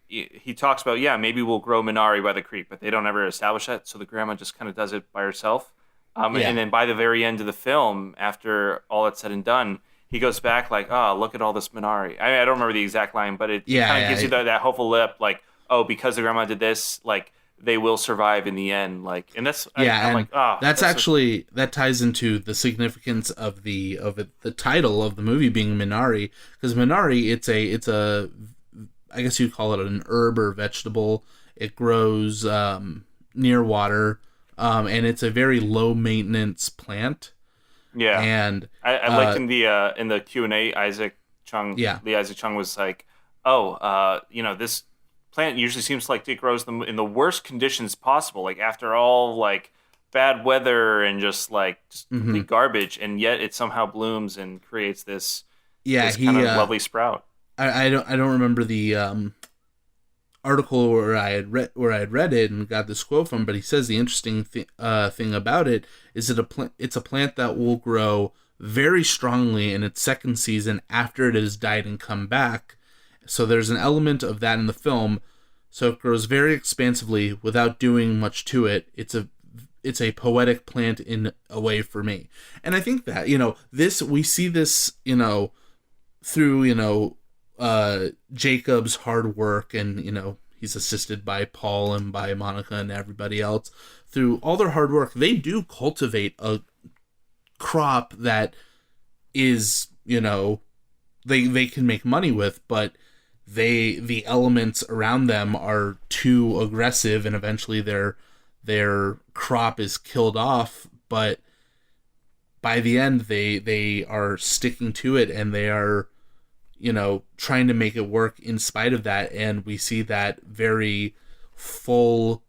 S2: he talks about, maybe we'll grow Minari by the creek, but they don't ever establish that, so the grandma just kind of does it by herself. And then by the very end of the film, after all that's said and done, he goes back like, oh, look at all this Minari. I don't remember the exact line, but it kind of gives you that hopeful lip, like, oh, because the grandma did this, like, they will survive in the end. Like, and that's I'm like, oh,
S1: that ties into the significance of the title of the movie being Minari, because Minari, it's a I guess you'd call it an herb or vegetable. It grows near water, and it's a very low maintenance plant.
S2: Yeah,
S1: and
S2: I liked in the Q&A, Lee Isaac Chung was like, this plant usually seems like it grows them in the worst conditions possible, like after all like bad weather and just complete garbage, and yet it somehow blooms and creates this kind of lovely sprout.
S1: I don't remember the article where I had read it and got this quote from, but he says the interesting thing about it is that it's a plant that will grow very strongly in its second season after it has died and come back. So there's an element of that in the film. So it grows very expansively without doing much to it. It's a poetic plant in a way for me, and I think that we see this through Jacob's hard work, and he's assisted by Paul and by Monica and everybody else. Through all their hard work, they do cultivate a crop that is they can make money with, but the elements around them are too aggressive, and eventually their crop is killed off. But by the end, they are sticking to it, and they are trying to make it work in spite of that. And we see that very full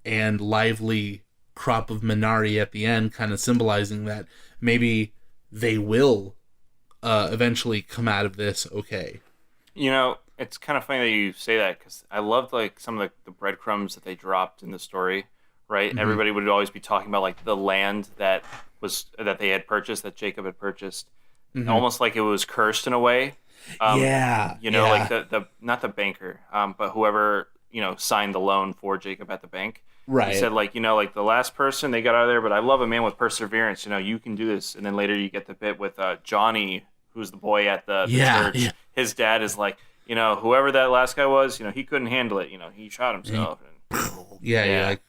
S1: and lively crop of Minari at the end, kind of symbolizing that maybe they will eventually come out of this okay.
S2: You know, it's kind of funny that you say that, because I loved like some of the breadcrumbs that they dropped in the story. Right,
S1: Mm-hmm.
S2: everybody would always be talking about like the land that they had purchased, that Jacob had purchased,
S1: Mm-hmm.
S2: almost like it was cursed in a way.
S1: Yeah,
S2: you know, like the not the banker, but whoever, you know, signed the loan for Jacob at the bank.
S1: right.
S2: He said, like, you know, like the last person they got out of there, but I love a man with perseverance. You know, you can do this. And then later you get the bit with Johnny, who's the boy at the church.
S1: Yeah.
S2: His dad is like, you know, whoever that last guy was, you know, he couldn't handle it. You know, he shot himself.
S1: Yeah, like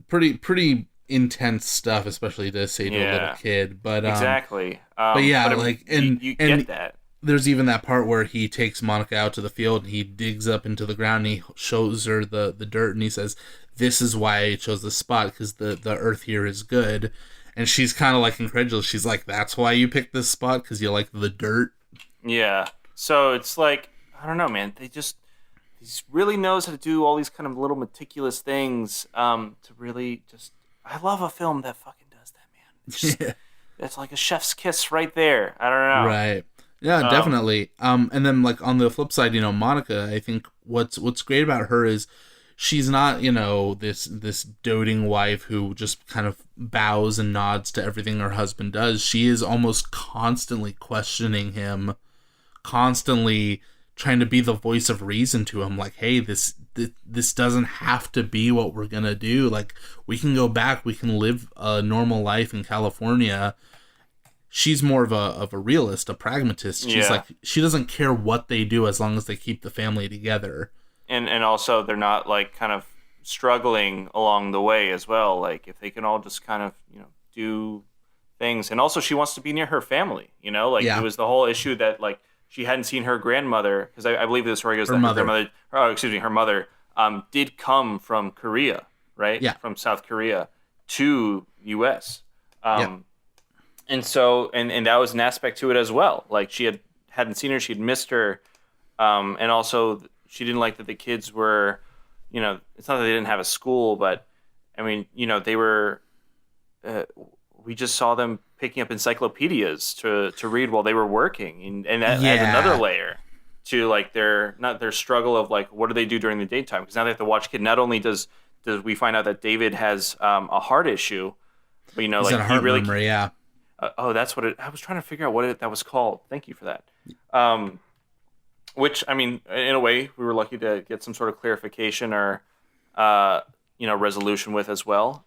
S1: pretty intense stuff, especially to say to a little kid. But
S2: exactly.
S1: But yeah,
S2: but
S1: like
S2: you get that.
S1: There's even that part where he takes Monica out to the field and he digs up into the ground and he shows her the dirt and he says, "This is why I chose this spot, because the earth here is good." And she's kind of like incredulous. She's like, "That's why you picked this spot, because you like the dirt?"
S2: Yeah. So it's like, I don't know, man. He really knows how to do all these kind of little meticulous things to really just. I love a film that fucking does that, man. It's just, it's like a chef's kiss right there. I don't know.
S1: Right. Yeah, definitely. And then like on the flip side, you know, Monica, I think what's great about her is she's not, you know, this doting wife who just kind of bows and nods to everything her husband does. She is almost constantly questioning him, constantly trying to be the voice of reason to him, like, hey, this doesn't have to be what we're gonna do. Like, we can go back, we can live a normal life in California. She's more of a realist, a pragmatist. She's like, she doesn't care what they do as long as they keep the family together.
S2: And also they're not like kind of struggling along the way as well. Like, if they can all just kind of, you know, do things. And also she wants to be near her family, you know, like it was the whole issue that like she hadn't seen her grandmother, because I believe the story goes that her mother did come from Korea, right?
S1: Yeah.
S2: From South Korea to U.S. And so, and that was an aspect to it as well. Like, she hadn't seen her, she'd missed her, and also she didn't like that the kids were, you know, it's not that they didn't have a school, but I mean, you know, they were. We just saw them picking up encyclopedias to read while they were working, and that adds another layer to like their struggle of like, what do they do during the daytime? Because now they have to watch kid. Not only does we find out that David has a heart issue, but you know,
S1: he's
S2: like,
S1: in a heart murmur, yeah.
S2: That's what I was trying to figure out what that was called. Thank you for that. Which, I mean, in a way, we were lucky to get some sort of clarification or, you know, resolution with as well.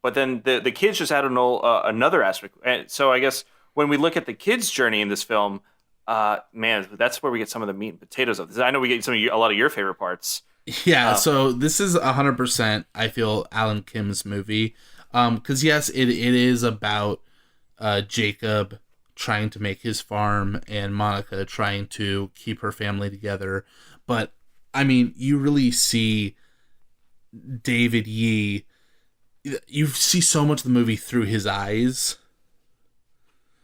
S2: But then the kids just added another aspect. And so I guess when we look at the kids' journey in this film, man, that's where we get some of the meat and potatoes of this. I know we get a lot of your favorite parts.
S1: Yeah, so this is 100%, I feel, Alan Kim's movie. Because, yes, it is about Jacob trying to make his farm and Monica trying to keep her family together. But, I mean, you really see David Yee, you see so much of the movie through his eyes.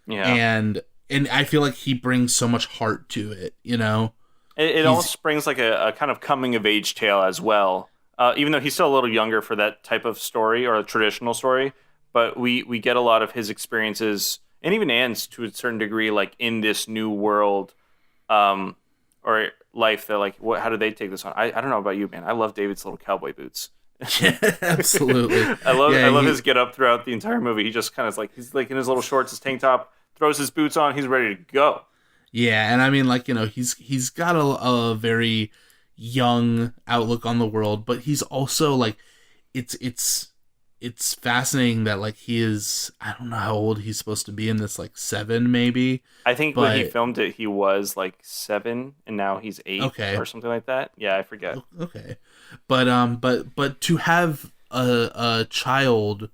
S2: Yeah.
S1: And I feel like he brings so much heart to it, you know?
S2: It almost brings like a kind of coming of age tale as well. Even though he's still a little younger for that type of story or a traditional story, but we get a lot of his experiences, and even Anne's to a certain degree, like in this new world, or life that like, how do they take this on? I don't know about you, man. I love David's little cowboy boots.
S1: Yeah, absolutely.
S2: I love his get up throughout the entire movie. He just kind of he's like in his little shorts, his tank top, throws his boots on, he's ready to go.
S1: Yeah, and I mean, like, you know, he's got a very young outlook on the world, but he's also like, it's fascinating that like he is, I don't know how old he's supposed to be in this, like 7 maybe.
S2: I think when he filmed it, he was like 7, and now he's 8 or something like that. Yeah, I forget.
S1: Okay, but to have a child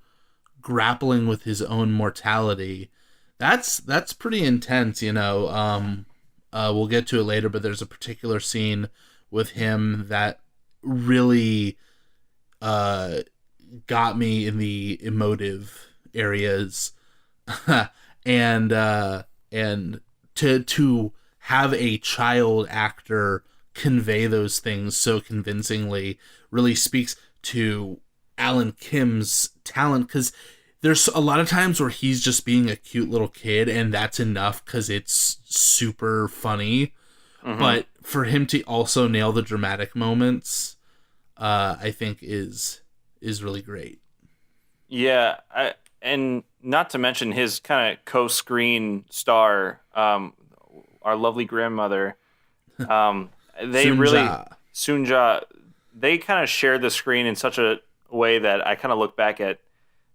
S1: grappling with his own mortality, that's pretty intense, you know. We'll get to it later, but there's a particular scene with him that really got me in the emotive areas. and to have a child actor convey those things so convincingly really speaks to Alan Kim's talent, because there's a lot of times where he's just being a cute little kid, and that's enough because it's super funny. Mm-hmm. But for him to also nail the dramatic moments, I think is really great.
S2: Yeah, and not to mention his kind of co-screen star, our lovely grandmother. They Soonja, they kind of shared the screen in such a way that I kind of look back at,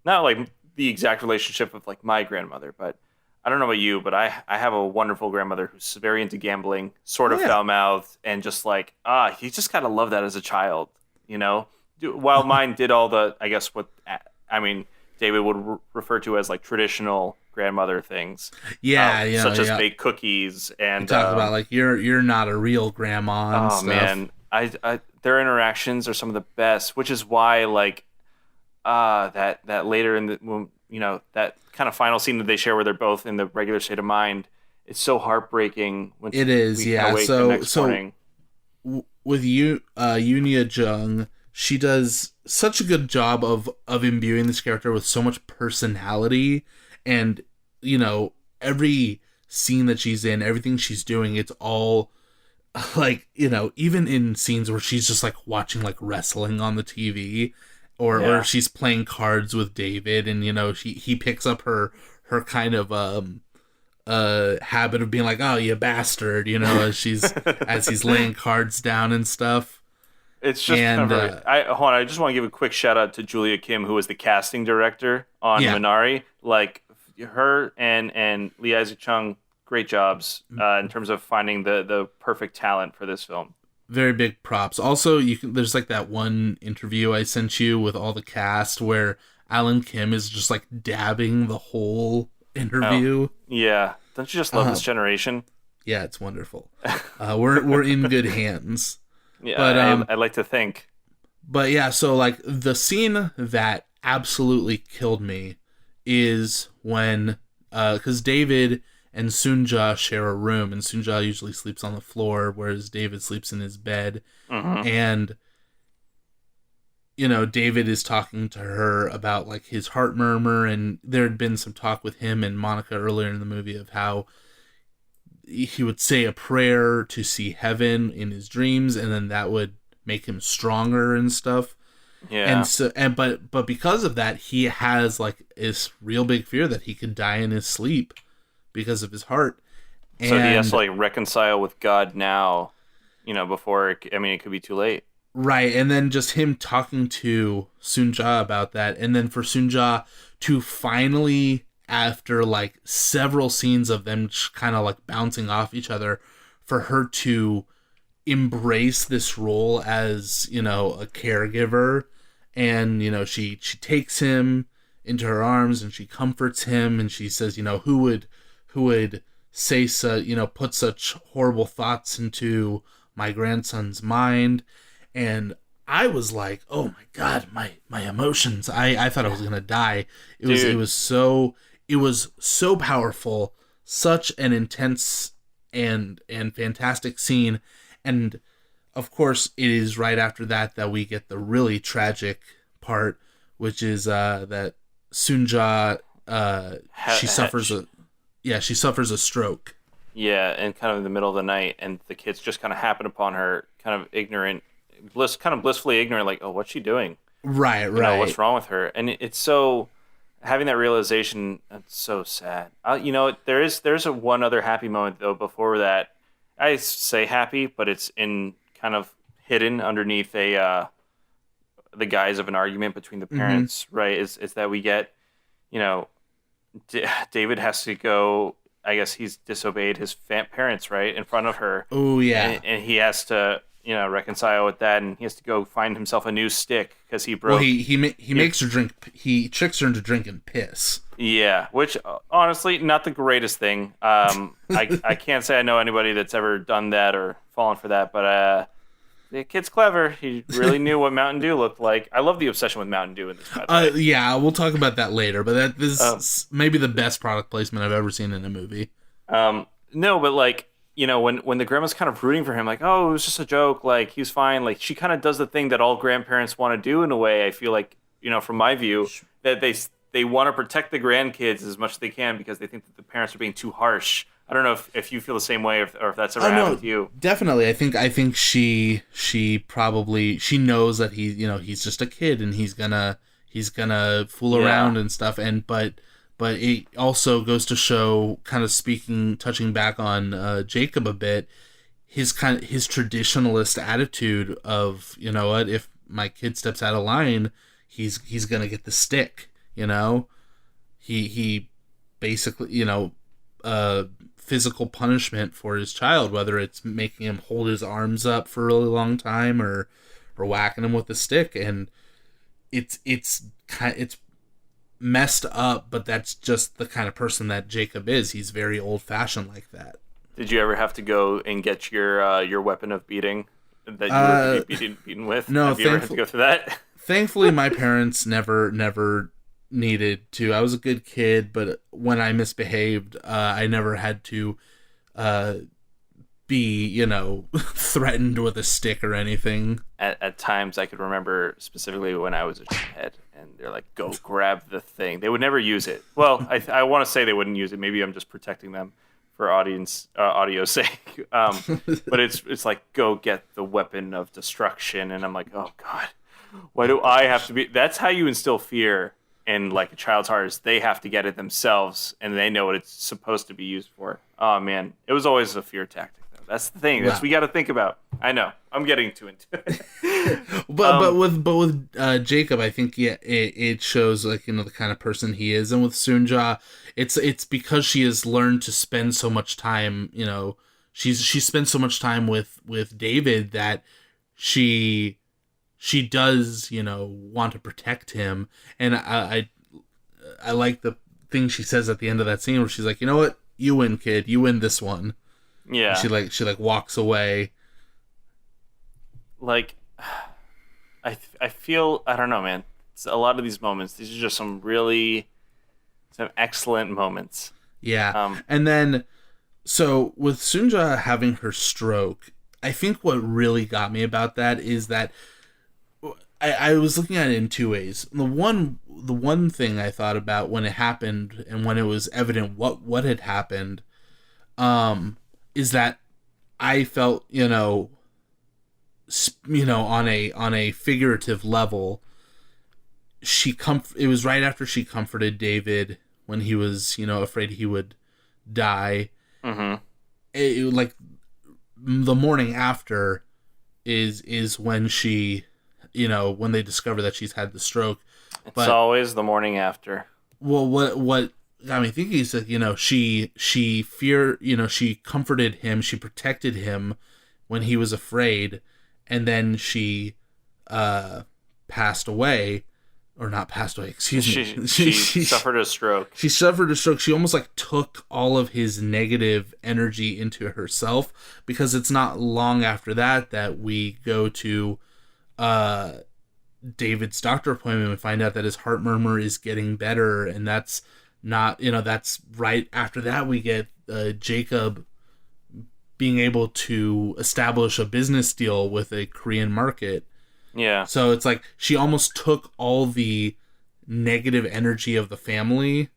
S2: not like the exact relationship of like my grandmother, but I don't know about you, but I have a wonderful grandmother who's very into gambling, sort of foul-mouthed, and just like, you just gotta love that as a child, you know? While mine did all the, I guess David would refer to as like traditional grandmother things. Such as bake cookies and
S1: you talk about like you're not a real grandma and stuff.
S2: Man, I their interactions are some of the best, which is why like that later in the that kind of final scene that they share where they're both in the regular state of mind, it's so heartbreaking when
S1: it is. Wake the next morning. With Yoon Jung, she does such a good job of imbuing this character with so much personality, and every scene that she's in, everything she's doing, it's all like, even in scenes where she's just like watching like wrestling on the TV, or she's playing cards with David, and he picks up her kind of habit of being like, oh, you bastard, as he's laying cards down and stuff.
S2: It's just I just want to give a quick shout out to Julia Kim, who was the casting director on Minari. Like her and Lee Isaac Chung, great jobs in terms of finding the perfect talent for this film.
S1: Very big props. Also, there's like that one interview I sent you with all the cast where Alan Kim is just like dabbing the whole interview.
S2: Oh, yeah, don't you just love this generation?
S1: Yeah, it's wonderful. We're in good hands.
S2: Yeah, but I like to think.
S1: But yeah, so like the scene that absolutely killed me is when, because David and Soonja share a room, and Soonja usually sleeps on the floor, whereas David sleeps in his bed. Mm-hmm. And, David is talking to her about like his heart murmur, and there had been some talk with him and Monica earlier in the movie of how he would say a prayer to see heaven in his dreams, and then that would make him stronger and stuff. Yeah. And but because of that, he has like this real big fear that he could die in his sleep because of his heart.
S2: So he has to like reconcile with God now, before it could be too late.
S1: Right. And then just him talking to Soonja about that, and then for Soonja to finally, after like several scenes of them kind of like bouncing off each other, for her to embrace this role as, a caregiver, and, she takes him into her arms and she comforts him, and she says, who would say put such horrible thoughts into my grandson's mind. And I was like, oh my God, my emotions. I thought I was going to die. It was so powerful, such an intense and fantastic scene. And of course, it is right after that we get the really tragic part, which is that Soonja she suffers a stroke.
S2: Yeah, and kind of in the middle of the night, and the kids just kind of happen upon her, kind of blissfully ignorant, like, oh, what's she doing?
S1: Right.
S2: What's wrong with her? And it's so, having that realization, it's so sad. There's one other happy moment though before that. I say happy, but it's in kind of hidden underneath the guise of an argument between the parents. Mm-hmm. Right? Is that we get, David has to go. I guess he's disobeyed his parents, right, in front of her.
S1: Oh yeah,
S2: and he has to, reconcile with that, and he has to go find himself a new stick because he broke.
S1: Well, he makes her drink. He tricks her into drinking piss.
S2: Yeah, which honestly, not the greatest thing. I can't say I know anybody that's ever done that or fallen for that, but the kid's clever. He really knew what Mountain Dew looked like. I love the obsession with Mountain Dew in this.
S1: Yeah, we'll talk about that later, but this is maybe the best product placement I've ever seen in a movie.
S2: No, but like, when the grandma's kind of rooting for him, like, oh, it was just a joke, like, he was fine. Like, she kind of does the thing that all grandparents want to do in a way, I feel like, from my view, that they they want to protect the grandkids as much as they can because they think that the parents are being too harsh. I don't know if you feel the same way or if that's ever happened to you.
S1: Definitely. I think she probably she knows that he's just a kid and he's gonna fool around and stuff. And but it also goes to show, kind of touching back on Jacob a bit, his traditionalist attitude of, you know what, if my kid steps out of line, he's gonna get the stick. You know, he basically, you know, physical punishment for his child, whether it's making him hold his arms up for a really long time or whacking him with a stick. And it's messed up, but that's just the kind of person that Jacob is. He's very old fashioned like that.
S2: Did you ever have to go and get your weapon of beating that you were beaten with?
S1: No.
S2: Have you ever had to go through that?
S1: Thankfully, my parents never needed to. I was a good kid, but when I misbehaved, I never had to be, you know, threatened with a stick or anything.
S2: At times, I could remember specifically when I was a kid, and they're like, "Go grab the thing." They would never use it. Well, I want to say they wouldn't use it. Maybe I'm just protecting them for audio's sake. But it's like, go get the weapon of destruction, and I'm like, oh god, why do I have to be? That's how you instill fear in like a child's heart, is they have to get it themselves and they know what it's supposed to be used for. Oh man, it was always a fear tactic though. That's the thing. That's what we got to think about. I know I'm getting too into it.
S1: but with Jacob, I think it shows, like, you know, the kind of person he is. And with Sunja, it's because she has learned to spend so much time, you know, she spends so much time with David that she does, you know, want to protect him. And I like the thing she says at the end of that scene where she's like, you know what, you win, kid, you win this one.
S2: Yeah.
S1: And she walks away.
S2: Like, I feel, I don't know, man. It's a lot of these moments, these are just some excellent moments.
S1: Yeah. And then, so with Sunja having her stroke, I think what really got me about that is that I was looking at it in two ways. The one thing I thought about when it happened and when it was evident what had happened, is that I felt, you know, on a figurative level, it was right after she comforted David when he was, you know, afraid he would die.
S2: Mm-hmm.
S1: It like the morning after is when she, you know, when they discover that she's had the stroke.
S2: It's always the morning after.
S1: Well, what got me thinking is that, you know, she comforted him, she protected him when he was afraid, and then she passed away, or not passed away, excuse me.
S2: She suffered a stroke.
S1: She suffered a stroke. She almost like took all of his negative energy into herself, because it's not long after that we go to David's doctor appointment and find out that his heart murmur is getting better, and that's not, you know, that's right after that we get Jacob being able to establish a business deal with a Korean market.
S2: Yeah.
S1: So it's like she almost took all the negative energy of the family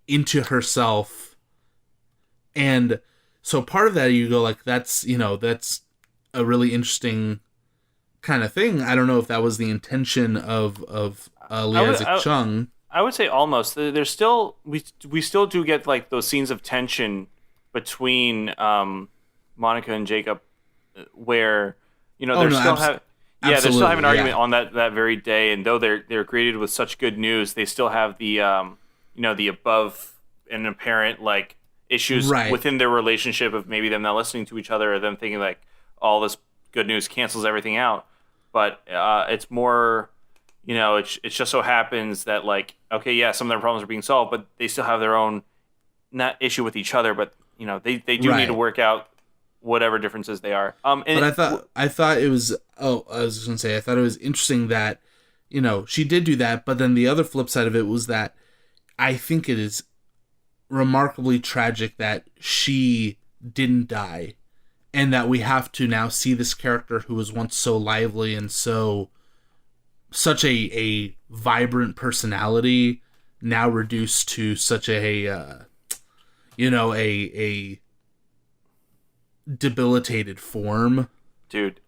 S1: into herself. And so part of that, you go like, that's, you know, that's a really interesting kind of thing. I don't know if that was the intention of Lee Isaac Chung.
S2: I would say almost. There's still, we still do get like those scenes of tension between Monica and Jacob, where, you know, they're still having an argument on that very day, and though they're greeted with such good news, they still have the you know, the above and apparent like issues within their relationship of maybe them not listening to each other, or them thinking like all this good news cancels everything out. But it's more, you know, it just so happens that, like, okay, yeah, some of their problems are being solved, but they still have their own, not issue with each other, but, you know, they do need to work out whatever differences they are.
S1: But I thought it was, I was going to say, I thought it was interesting that, you know, she did do that, but then the other flip side of it was that I think it is remarkably tragic that she didn't die, and that we have to now see this character who was once so lively and such a vibrant personality now reduced to such a a debilitated form.
S2: Dude,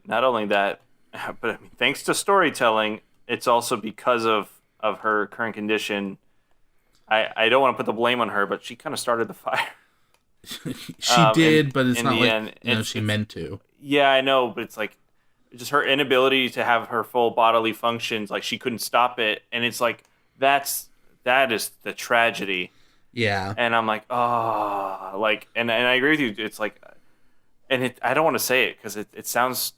S2: not only that, but thanks to storytelling, it's also because of her current condition. I don't want to put the blame on her, but she kind of started the fire.
S1: She did, but it's not like she meant to.
S2: Yeah, I know, but it's like just her inability to have her full bodily functions. Like she couldn't stop it, and it's like that is the tragedy.
S1: Yeah,
S2: and I'm like, oh, like, and I agree with you. It's like, and I don't want to say it because it sounds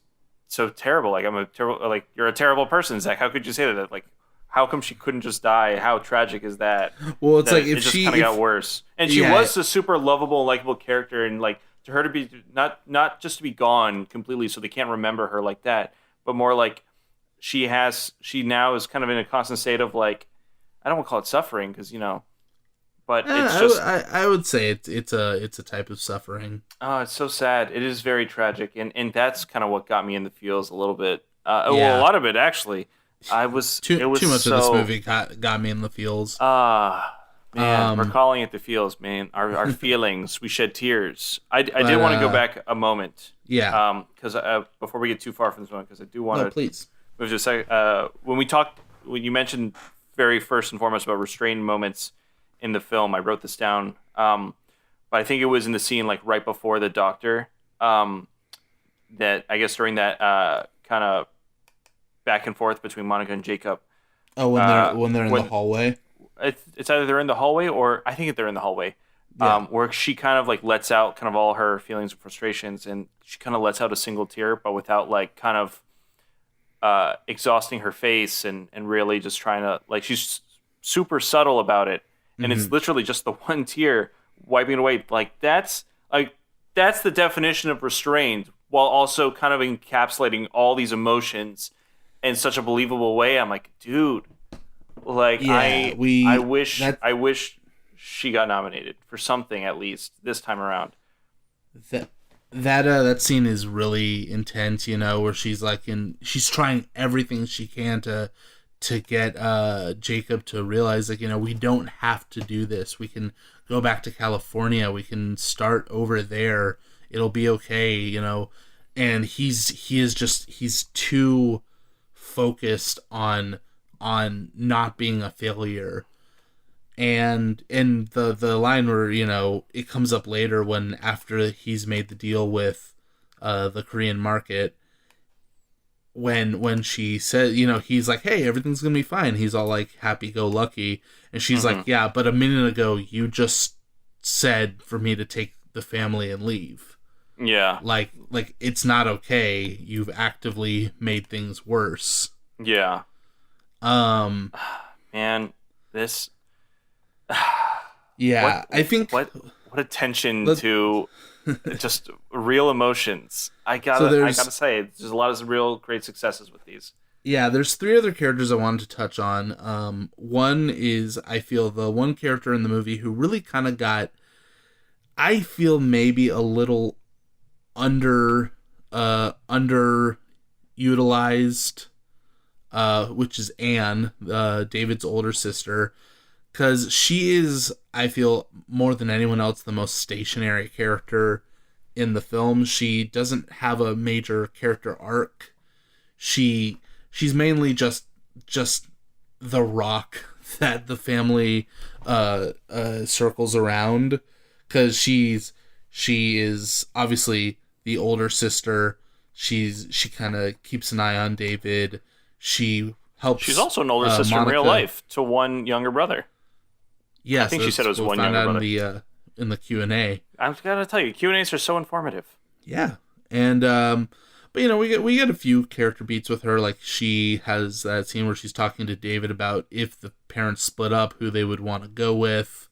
S2: so terrible. Like you're a terrible person, Zach. How could you say that? Like, how come she couldn't just die? How tragic is that?
S1: Well, it's
S2: that
S1: like if
S2: it just
S1: she
S2: kind of got worse, and she was a super lovable, likable character, and like to her to be not just to be gone completely, so they can't remember her like that, but more like she now is kind of in a constant state of like, I don't want to call it suffering because but it's just
S1: I would say it's a type of suffering.
S2: Oh, it's so sad. It is very tragic, and that's kind of what got me in the feels a little bit. Well, a lot of it actually. It was
S1: too much of this movie got me in the feels.
S2: Man, we're calling it the feels, man. Our feelings. We shed tears. I did want to go back a moment.
S1: Yeah.
S2: Because before we get too far from this moment, because I do want to.
S1: Please.
S2: Move to a second. When you mentioned very first and foremost about restrained moments in the film, I wrote this down. But I think it was in the scene like right before the doctor. That I guess during that kind of back and forth between Monica and Jacob.
S1: Oh, when they're in the hallway.
S2: It's either they're in the hallway or I think they're in the hallway. Yeah. Where she kind of like lets out kind of all her feelings and frustrations, and she kind of lets out a single tear, but without like kind of exhausting her face and really just trying to like she's super subtle about it, and it's literally just the one tear wiping it away. Like that's the definition of restrained, while also kind of encapsulating all these emotions in such a believable way. I'm like, dude, like I wish she got nominated for something at least this time around.
S1: That scene is really intense, where she's like she's trying everything she can to get Jacob to realize like, we don't have to do this. We can go back to California. We can start over there. It'll be okay, and he's too focused on not being a failure. And in the line where, it comes up later when after he's made the deal with the Korean market, when she said, he's like, hey, everything's going to be fine. He's all like happy-go-lucky. And she's like, yeah, but a minute ago you just said for me to take the family and leave.
S2: Yeah.
S1: Like it's not okay. You've actively made things worse.
S2: Yeah. Man, this...
S1: Yeah, I think
S2: what attention to just real emotions. I gotta say, there's a lot of real great successes with these.
S1: Yeah, there's 3 other characters I wanted to touch on. One is, I feel, the one character in the movie who really kind of got, I feel, maybe a little underutilized, which is Anne, David's older sister. Because she is, I feel, more than anyone else, the most stationary character in the film. She doesn't have a major character arc. She's mainly just the rock that the family circles around. Because she is obviously the older sister. She kind of keeps an eye on David. She helps.
S2: She's also an older sister
S1: Monica.
S2: In real life to one younger brother.
S1: Yes,
S2: I think she said it was one younger brother.
S1: In the Q&A.
S2: I've got to tell you, Q&As are so informative.
S1: Yeah, and but we get a few character beats with her. Like she has that scene where she's talking to David about if the parents split up, who they would want to go with.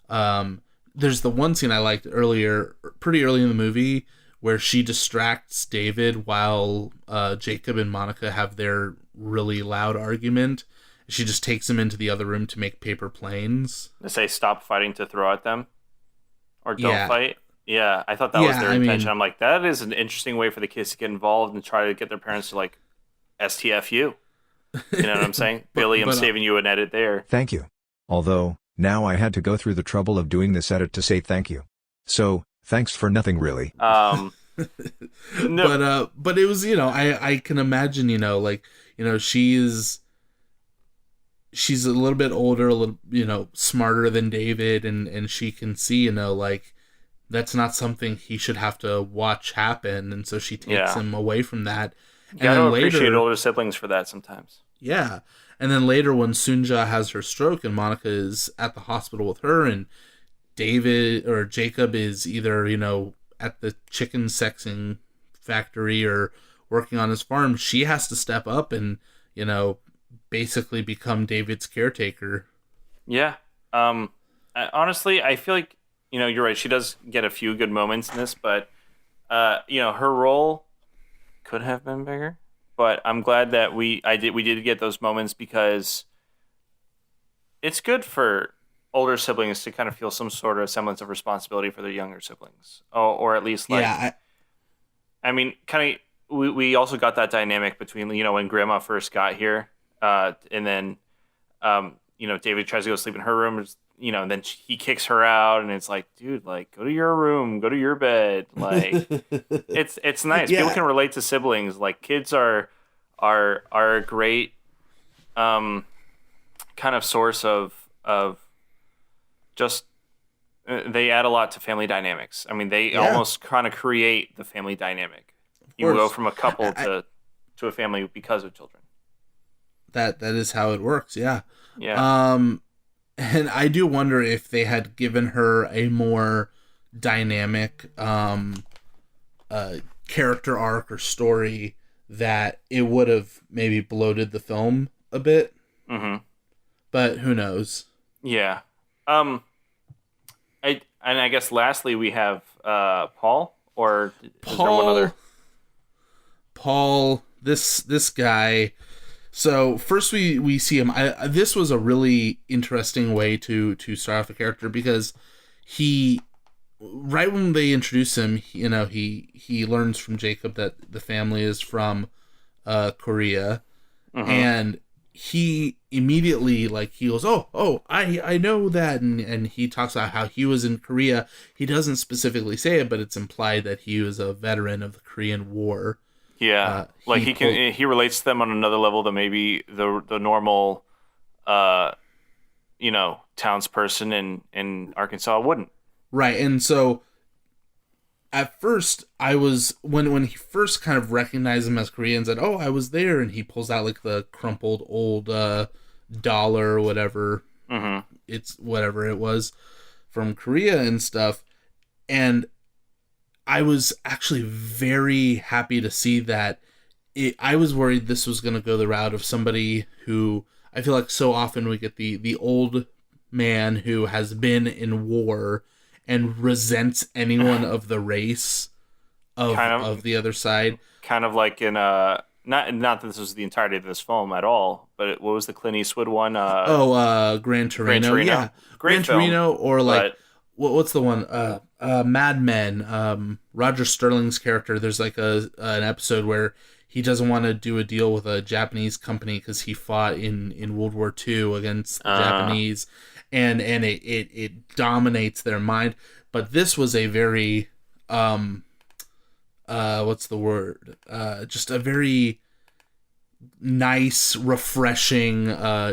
S1: There's the one scene I liked pretty early in the movie, where she distracts David while Jacob and Monica have their really loud argument. She just takes him into the other room to make paper planes.
S2: They say stop fighting to throw at them, or don't fight. Yeah, I thought that was their intention. I'm like, that is an interesting way for the kids to get involved and try to get their parents to like STF you. You know what I'm saying? Billy, I'm saving you an edit there.
S3: Thank you. Although, now I had to go through the trouble of doing this edit to say thank you. So, thanks for nothing really.
S2: No.
S1: But it was, I can imagine, she's a little bit older, a little, smarter than David, and she can see, that's not something he should have to watch happen, and so she takes him away from that.
S2: You gotta appreciate older siblings for that sometimes.
S1: Yeah. And then later when Sunja has her stroke and Monica is at the hospital with her and David or Jacob is either, at the chicken sexing factory or working on his farm, she has to step up and, basically become David's caretaker.
S2: Yeah. Honestly, I feel like, you're right. She does get a few good moments in this, but, her role could have been bigger. But I'm glad that we did get those moments because it's good for older siblings to kind of feel some sort of semblance of responsibility for their younger siblings, or at least kind of. We also got that dynamic between when Grandma first got here, and then David tries to go sleep in her room, and then he kicks her out, and it's like, dude, like go to your room, go to your bed, like it's nice. Yeah. People can relate to siblings. Like kids are a great kind of source of just they add a lot to family dynamics. I mean, they almost kind of create the family dynamic. You go from a couple to a family because of children.
S1: That is how it works. Yeah.
S2: Yeah.
S1: And I do wonder if they had given her a more dynamic character arc or story, that it would have maybe bloated the film a bit.
S2: Mm-hmm.
S1: But who knows?
S2: Yeah. I guess lastly we have Paul, or is there one other?
S1: Paul, this guy. So first we see him. This was a really interesting way to start off a character because he, right when they introduce him, he learns from Jacob that the family is from Korea, and he immediately he goes, oh I know that, and he talks about how he was in Korea. He doesn't specifically say it, but it's implied that he was a veteran of the Korean War.
S2: Yeah, he relates to them on another level that maybe the normal, townsperson in Arkansas wouldn't.
S1: Right, and so at first I was when he first kind of recognized him as Korean and said, "Oh, I was there," and he pulls out the crumpled old dollar or whatever, it's whatever it was from Korea and stuff, and I was actually very happy to see that. I was worried this was going to go the route of somebody who, I feel like so often we get the old man who has been in war and resents anyone of the race of the other side.
S2: Kind of like in not that this was the entirety of this film at all, but what was the Clint Eastwood one?
S1: Gran Torino. Yeah, Gran Torino, or what's the one? Mad Men. Roger Sterling's character. There's an episode where he doesn't want to do a deal with a Japanese company because he fought in World War II against the Japanese, and it dominates their mind. But this was a very what's the word? Just a very nice, refreshing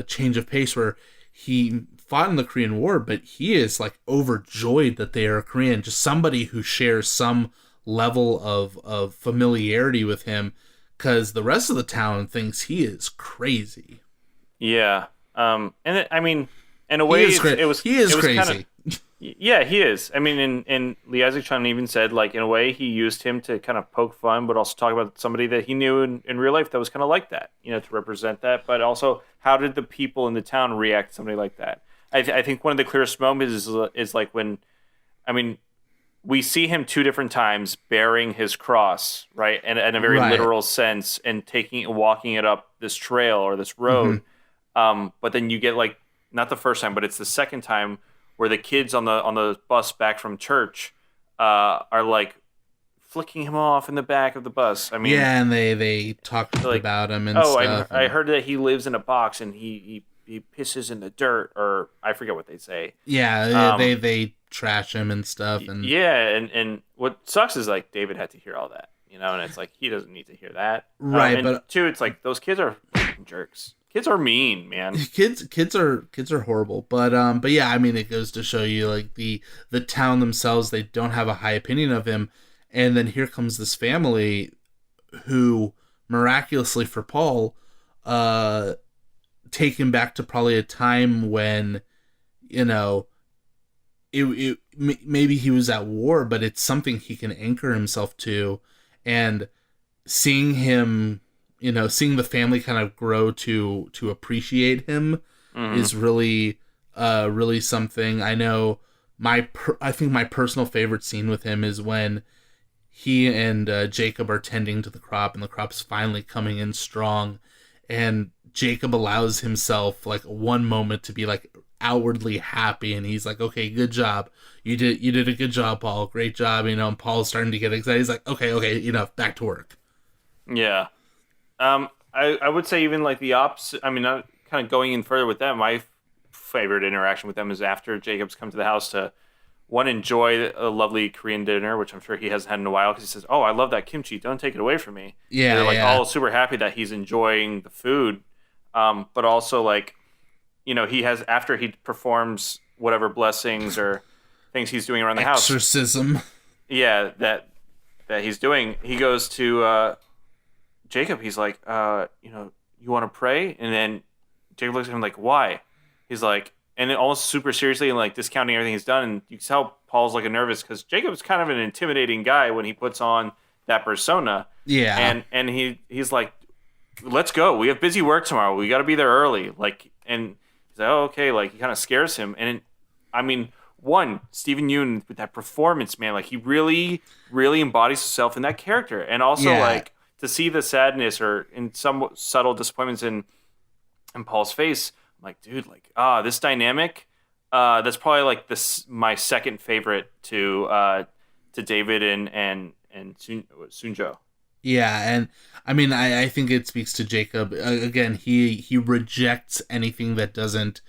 S1: change of pace where he fought in the Korean War, but he is overjoyed that they are Korean. Just somebody who shares some level of familiarity with him, because the rest of the town thinks he is crazy.
S2: Yeah, in a way, it was crazy. Yeah, he is. I mean, and Lee Isaac Chung even said, in a way, he used him to kind of poke fun, but also talk about somebody that he knew in real life that was kind of like that, to represent that. But also, how did the people in the town react to somebody like that? I think one of the clearest moments is when, we see him two different times bearing his cross, right, and in a very literal sense, and walking it up this trail or this road. But then you get not the first time, but it's the second time where the kids on the bus back from church are flicking him off in the back of the bus.
S1: And they talk about him and stuff.
S2: I heard that he lives in a box and he pisses in the dirt, or I forget what they say.
S1: Yeah, they trash him and stuff. And
S2: and what sucks is like David had to hear all that, and it's like he doesn't need to hear that.
S1: Right,
S2: and
S1: but
S2: two, it's like those kids are fucking jerks. Kids are mean, man.
S1: Kids are horrible. But yeah, I mean, it goes to show you like the town themselves, they don't have a high opinion of him. And then here comes this family who miraculously for Paul take him back to probably a time when, maybe he was at war, but it's something he can anchor himself to. And seeing him, seeing the family kind of grow to appreciate him is really something. I know I think my personal favorite scene with him is when he and Jacob are tending to the crop, and the crop's finally coming in strong, and Jacob allows himself like one moment to be like outwardly happy, and he's like, "Okay, good job. You did a good job, Paul. Great job." And Paul's starting to get excited. He's like, "Okay, back to work."
S2: Yeah. I would say even like the opposite. I mean, kind of going in further with them, my favorite interaction with them is after Jacob's come to the house to enjoy a lovely Korean dinner, which I'm sure he hasn't had in a while, because he says, "Oh, I love that kimchi. Don't take it away from me."
S1: Yeah,
S2: and they're like all super happy that he's enjoying the food, but also like, he has, after he performs whatever blessings or things he's doing around the house,
S1: exorcism.
S2: Yeah, that he's doing. He goes to Jacob. He's like, you want to pray? And then Jacob looks at him like, "Why?" He's like, and almost super seriously and like discounting everything he's done. And you can tell Paul's like nervous because Jacob's kind of an intimidating guy when he puts on that persona.
S1: Yeah.
S2: And he's like, "Let's go. We have busy work tomorrow. We got to be there early." Like, and he's like, "Oh, okay." Like, he kind of scares him. And I mean, Stephen Yoon with that performance, man, like he really, really embodies himself in that character. And also like to see the sadness or in some subtle disappointments in Paul's face, I'm like, dude, like, this dynamic, that's probably like my second favorite to David and Sunjo.
S1: Yeah, and I mean, I think it speaks to Jacob. Again, he rejects anything that doesn't,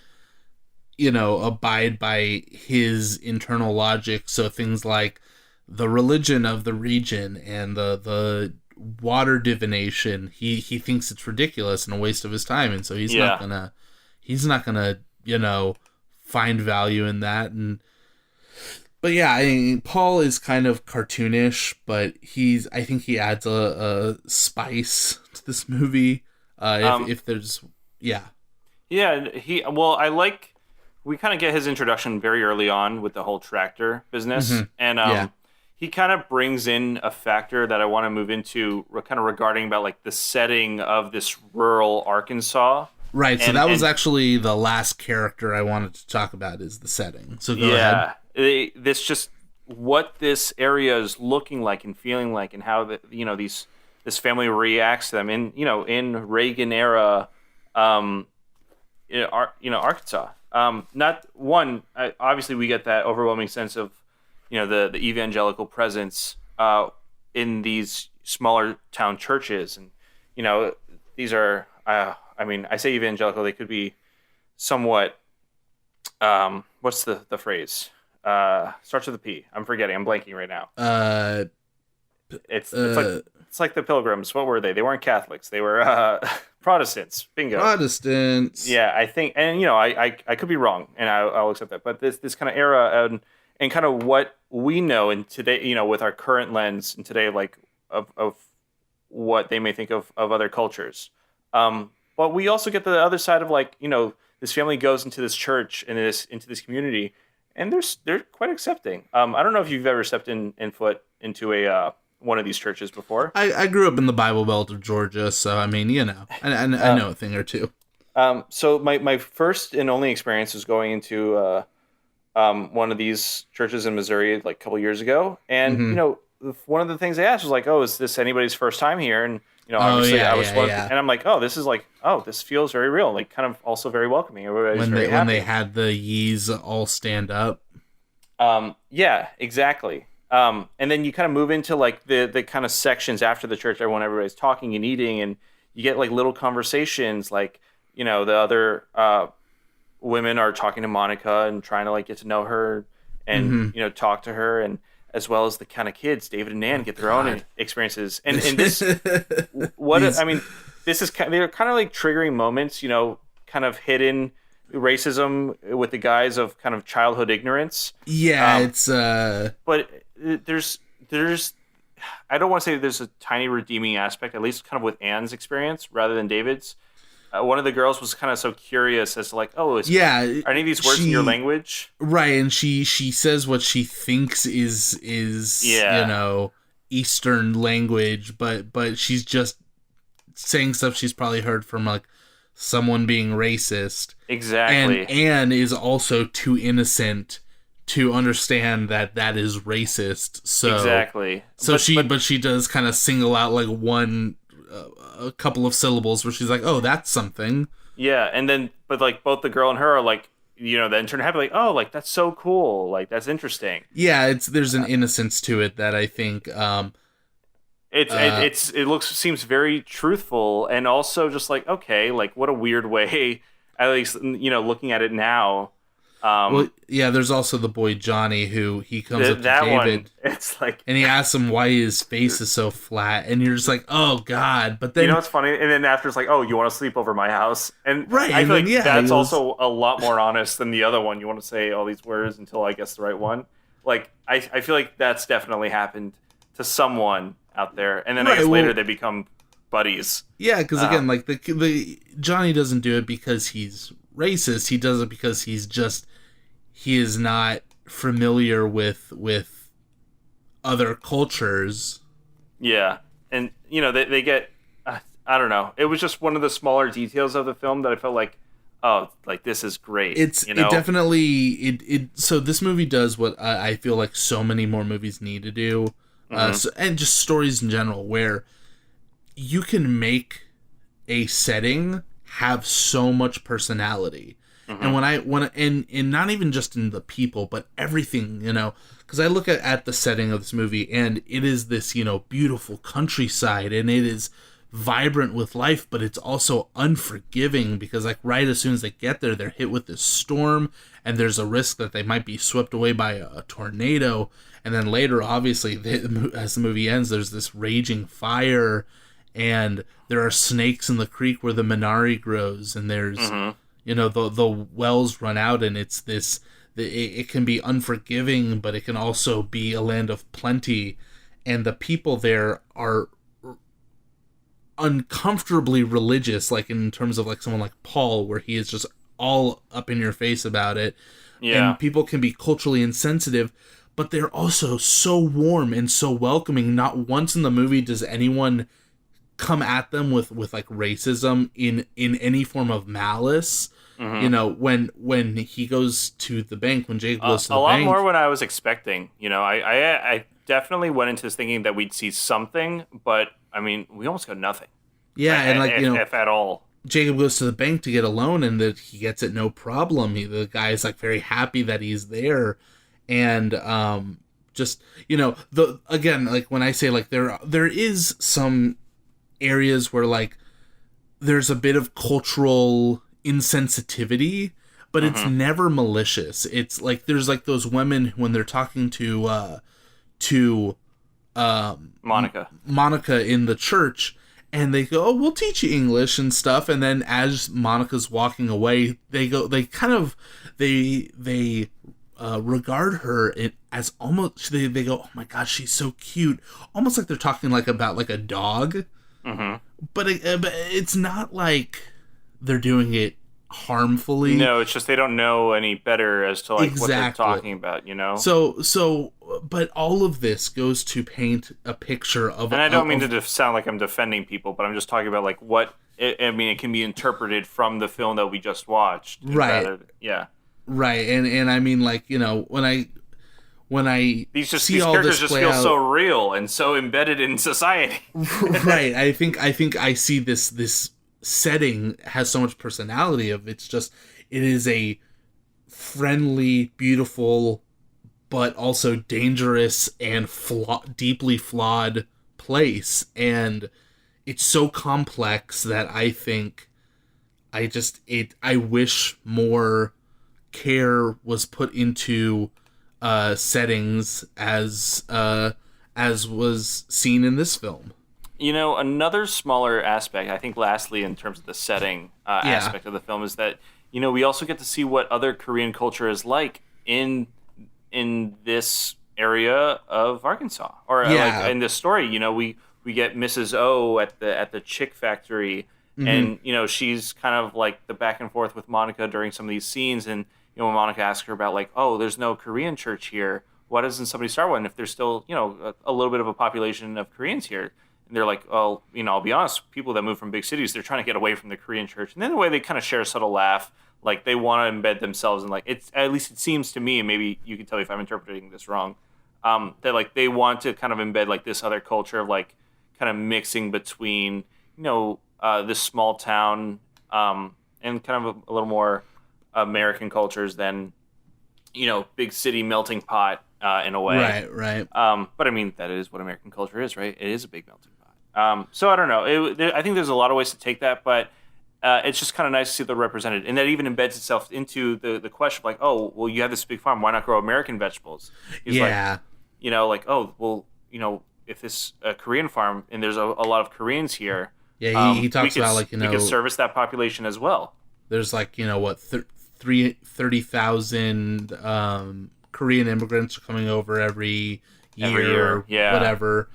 S1: abide by his internal logic. So things like the religion of the region and the water divination, he thinks it's ridiculous and a waste of his time, and so he's not gonna find value in that. But yeah, I mean, Paul is kind of cartoonish, but I think he adds a spice to this movie. If there's we kind of get his introduction very early on with the whole tractor business, and he kind of brings in a factor that I want to move into, kind of regarding about like the setting of this rural Arkansas. Right, so that was actually the last character I wanted to talk about, is the setting. So go ahead.
S2: This just what this area is looking like and feeling like, and how this family reacts to them in Reagan era, Arkansas. Obviously we get that overwhelming sense of the evangelical presence in these smaller town churches, and these are I say evangelical, they could be somewhat what's the phrase? Starts with a P. I'm forgetting. I'm blanking right now. It's like the Pilgrims. What were they? They weren't Catholics. They were Protestants. Bingo.
S1: Protestants.
S2: Yeah, I think, and I could be wrong, and I'll accept that. But this kind of era and kind of what we know in today, with our current lens and today, like of what they may think of other cultures. But we also get the other side of like, this family goes into this church and into this community, and they're quite accepting. I don't know if you've ever stepped in foot into a one of these churches before.
S1: I grew up in the Bible Belt of Georgia, so I mean, I know a thing or two.
S2: So my first and only experience was going into one of these churches in Missouri like a couple years ago, and one of the things they asked was like, "Oh, is this anybody's first time here?" And obviously I was and I'm like, "Oh, this feels very real, like kind of also very welcoming." Everybody's very happy. When
S1: they had the yees all stand up.
S2: Yeah, exactly. And then you kind of move into like the kind of sections after the church, everybody's talking and eating, and you get like little conversations, like the other women are talking to Monica and trying to like get to know her and talk to her, and as well as the kind of kids, David and Nan, get their own experiences. And this, I mean, this is they're kind of like triggering moments, kind of hidden racism with the guise of kind of childhood ignorance.
S1: Yeah, it's
S2: but there's I don't want to say there's a tiny redeeming aspect, at least kind of with Anne's experience rather than David's. One of the girls was kind of so curious as to like, are any of these words in your language?
S1: Right, and she says what she thinks is Eastern language, but she's just saying stuff she's probably heard from like someone being racist.
S2: Exactly.
S1: And Anne is also too innocent to understand that is racist. So
S2: exactly.
S1: So but she does kind of single out like a couple of syllables where she's like, oh, that's something.
S2: Yeah, and then but like both the girl and her are like, the intern happy, like, oh, like that's so cool, like that's interesting.
S1: Yeah, there's an innocence to it that I think
S2: seems very truthful, and also just like, okay, like what a weird way, at least looking at it now.
S1: There's also the boy Johnny who he comes up to David.
S2: It's like,
S1: and he asks him why his face is so flat, and you're just like, oh god. But then
S2: it's funny, and then after it's like, oh, you want to sleep over my house, and
S1: right,
S2: I feel like that's also a lot more honest than the other one. You want to say all these words until I guess the right one. Like I feel like that's definitely happened to someone out there, and then I guess later they become buddies.
S1: Yeah, because again, like the Johnny doesn't do it because he's racist. He does it because he is not familiar with other cultures.
S2: Yeah, and they get I don't know. It was just one of the smaller details of the film that I felt like, oh, like this is great.
S1: It definitely so this movie does what I feel like so many more movies need to do, and just stories in general, where you can make a setting have so much personality. And and not even just in the people, but everything, because I look at the setting of this movie, and it is this, beautiful countryside, and it is vibrant with life, but it's also unforgiving because like right as soon as they get there, they're hit with this storm, and there's a risk that they might be swept away by a tornado. And then later, obviously, as the movie ends, there's this raging fire, and there are snakes in the creek where the Minari grows, and there's the wells run out, and it's this. It can be unforgiving, but it can also be a land of plenty, and the people there are uncomfortably religious, like in terms of like someone like Paul, where he is just all up in your face about it. Yeah. And people can be culturally insensitive, but they're also so warm and so welcoming. Not once in the movie does anyone come at them with like racism in any form of malice. When he goes to the bank, when Jacob goes to the bank.
S2: A lot more than I was expecting. I definitely went into this thinking that we'd see something, but I mean, we almost got nothing.
S1: Yeah,
S2: if at all.
S1: Jacob goes to the bank to get a loan, and that he gets it no problem. The guy is like very happy that he's there, and again, like when I say like there is some areas where like there's a bit of cultural insensitivity, but it's never malicious. It's like there's like those women when they're talking to Monica in the church, and they go, oh, we'll teach you English and stuff, and then as Monica's walking away, they regard her as almost, they go, oh my gosh, she's so cute, almost like they're talking like about like a dog. But it's not like they're doing it harmfully.
S2: No, it's just they don't know any better as to like what they're talking about,
S1: So, but all of this goes to paint a picture of.
S2: And I don't mean to sound like I'm defending people, but I'm just talking about like what it can be interpreted from the film that we just watched,
S1: right? Right, and I mean like when I
S2: these
S1: see all
S2: characters
S1: this
S2: just feel so real and so embedded in society.
S1: Right. I think I see this setting has so much personality of it is a friendly, beautiful, but also dangerous and deeply flawed place, and it's so complex that I think I wish more care was put into settings as was seen in this film.
S2: Another smaller aspect, I think lastly, in terms of the setting aspect of the film, is that, we also get to see what other Korean culture is like in this area of Arkansas. Or like in this story, we get Mrs. O at the chick factory, and, she's kind of like the back and forth with Monica during some of these scenes, and, when Monica asks her about like, oh, there's no Korean church here, why doesn't somebody start one if there's still, a little bit of a population of Koreans here? And they're like, oh, I'll be honest, people that move from big cities, they're trying to get away from the Korean church. And then the way they kind of share a subtle laugh, like they want to embed themselves in, like, it's, at least it seems to me, and maybe you can tell me if I'm interpreting this wrong, that like they want to kind of embed like this other culture of like kind of mixing between, this small town and kind of a little more American cultures than, big city melting pot in a way.
S1: Right.
S2: But I mean, that is what American culture is, right? It is a big melting pot. So I don't know. I think there's a lot of ways to take that, but it's just kind of nice to see that represented. And that even embeds itself into the question of like, oh, well, you have this big farm. Why not grow American vegetables? He's like, like, oh, well, if this Korean farm and there's a lot of Koreans here.
S1: Yeah, he talks about like,
S2: we could service that population as well.
S1: There's like, 30,000 Korean immigrants are coming over every year. Whatever.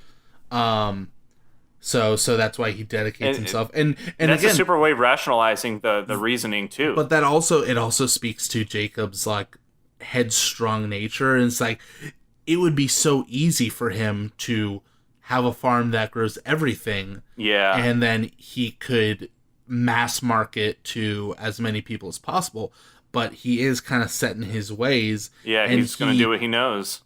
S1: So that's why he dedicates himself. And
S2: that's
S1: again,
S2: a super way of rationalizing the reasoning too.
S1: But it also speaks to Jacob's like headstrong nature. And it's like, it would be so easy for him to have a farm that grows everything. Yeah. And then he could mass market to as many people as possible. But he is kind of set in his ways.
S2: Yeah, and he's going to do what he knows.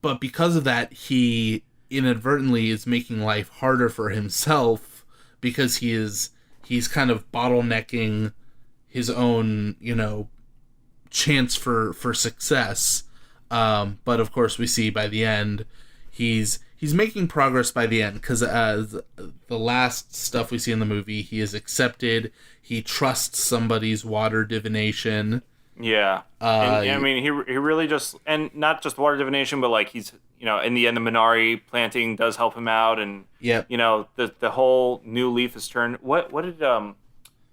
S1: But because of that, he inadvertently is making life harder for himself because he's kind of bottlenecking his own, chance for success. But of course, we see by the end, he's making progress by the end because the last stuff we see in the movie, he is accepted. He trusts somebody's water divination. Yeah.
S2: I mean, he really just, and not just water divination, but like he's, in the end, the Minari planting does help him out. And, the whole new leaf is turned. What did,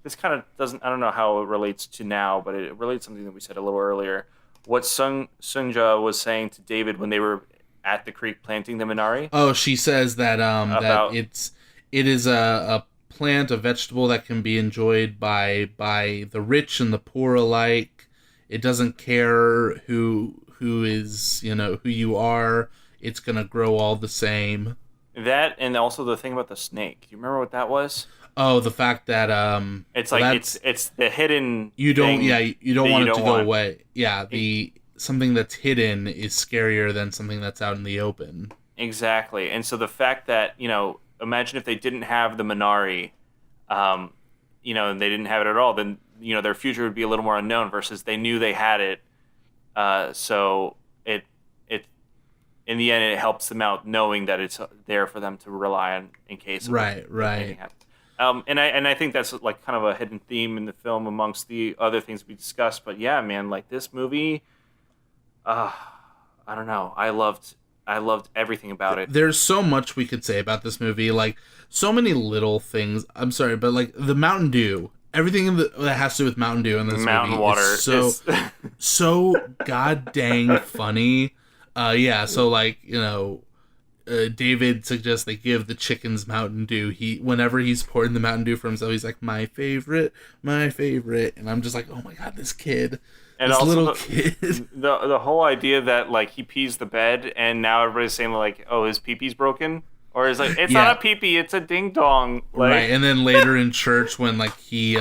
S2: this kind of doesn't, I don't know how it relates to now, but it relates to something that we said a little earlier. What Sunja was saying to David when they were at the creek planting the Minari.
S1: Oh, she says that that it is a plant, a vegetable that can be enjoyed by the rich and the poor alike. It doesn't care who is, who you are. It's gonna grow all the same.
S2: That, and also the thing about the snake. Do you remember what that was?
S1: Oh, the fact that
S2: it's like it's the hidden.
S1: You don't want it to go away. Yeah, something that's hidden is scarier than something that's out in the open.
S2: Exactly. And so the fact that, imagine if they didn't have the Minari, and they didn't have it at all, then, their future would be a little more unknown versus they knew they had it. So it in the end, it helps them out knowing that it's there for them to rely on in case of anything happens. And I think that's like kind of a hidden theme in the film amongst the other things we discussed. But yeah, man, like this movie, I don't know. I loved everything about it.
S1: There's so much we could say about this movie, like so many little things. I'm sorry, but like the Mountain Dew, everything that has to do with Mountain Dew in this movie
S2: water
S1: is so god dang funny. So like, David suggests they give the chickens Mountain Dew. Whenever he's pouring the Mountain Dew for himself, he's like, my favorite. And I'm just like, oh my god, this kid.
S2: And this also little kid. The whole idea that like he pees the bed and now everybody's saying like, oh, his pee-pee's broken? Or it's like, it's not a pee-pee, it's a ding-dong. Like...
S1: Right, and then later in church when like he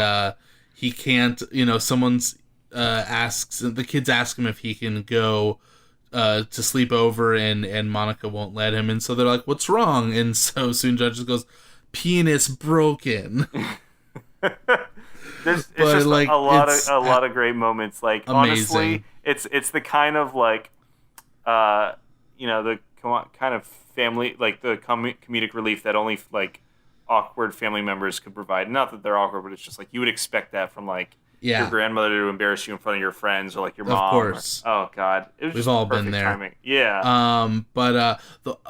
S1: can't, someone's the kids ask him if he can go to sleep over and Monica won't let him, and so they're like, what's wrong? And so Sunja just goes, penis broken.
S2: It's just like a lot of great moments. Like amazing. Honestly, it's the kind of like the kind of family, like the comedic relief that only like awkward family members could provide. Not that they're awkward, but it's just like you would expect that from like your grandmother to embarrass you in front of your friends or like your mom.
S1: Of course.
S2: Oh God, it was
S1: We've
S2: just
S1: all
S2: perfect
S1: been there.
S2: Timing. Yeah.
S1: But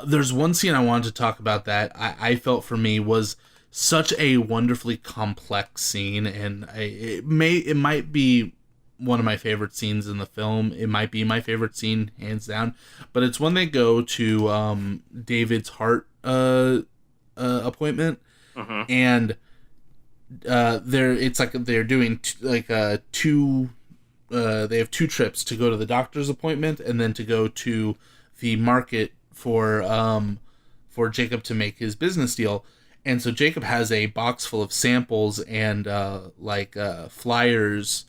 S1: there's one scene I wanted to talk about that I felt for me was such a wonderfully complex scene, and it might be one of my favorite scenes in the film. It might be my favorite scene, hands down. But it's when they go to David's heart appointment, and they're doing two. They have two trips to go to the doctor's appointment and then to go to the market for Jacob to make his business deal. And so Jacob has a box full of samples and flyers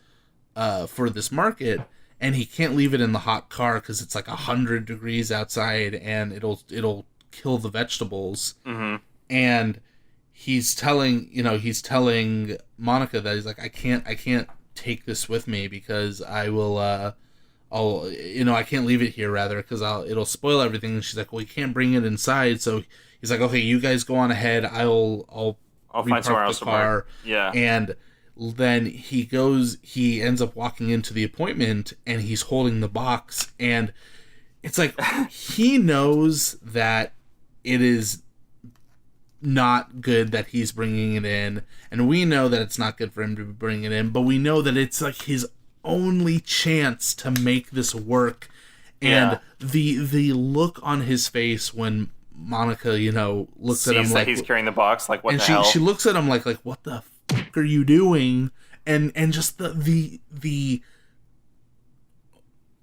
S1: for this market, and he can't leave it in the hot car because it's like 100 degrees outside and it'll kill the vegetables. And he's telling Monica that he's like, I can't take this with me because I can't leave it here rather because it'll spoil everything. And she's like, well, you can't bring it inside. So he's like, okay, you guys go on ahead. I'll
S2: find somewhere else. Yeah.
S1: And then he ends up walking into the appointment and he's holding the box, and it's like he knows that it is not good that he's bringing it in, and we know that it's not good for him to bring it in, but we know that it's like his only chance to make this work. And the look on his face when Monica, looks at him like
S2: he's carrying the box, like what
S1: the
S2: hell?
S1: She looks at him like what the fuck are you doing? And just the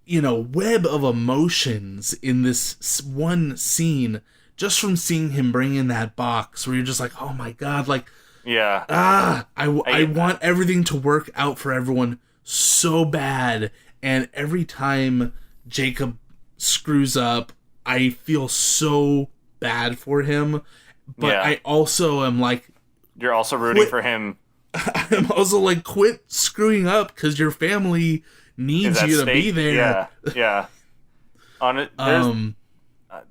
S1: web of emotions in this one scene, just from seeing him bring in that box, where you're just like, oh my God, like, I want everything to work out for everyone so bad. And every time Jacob screws up, I feel so bad for him. But I also am like,
S2: you're also rooting for him.
S1: I'm also like, quit screwing up because your family needs you to be there.
S2: Yeah. On it,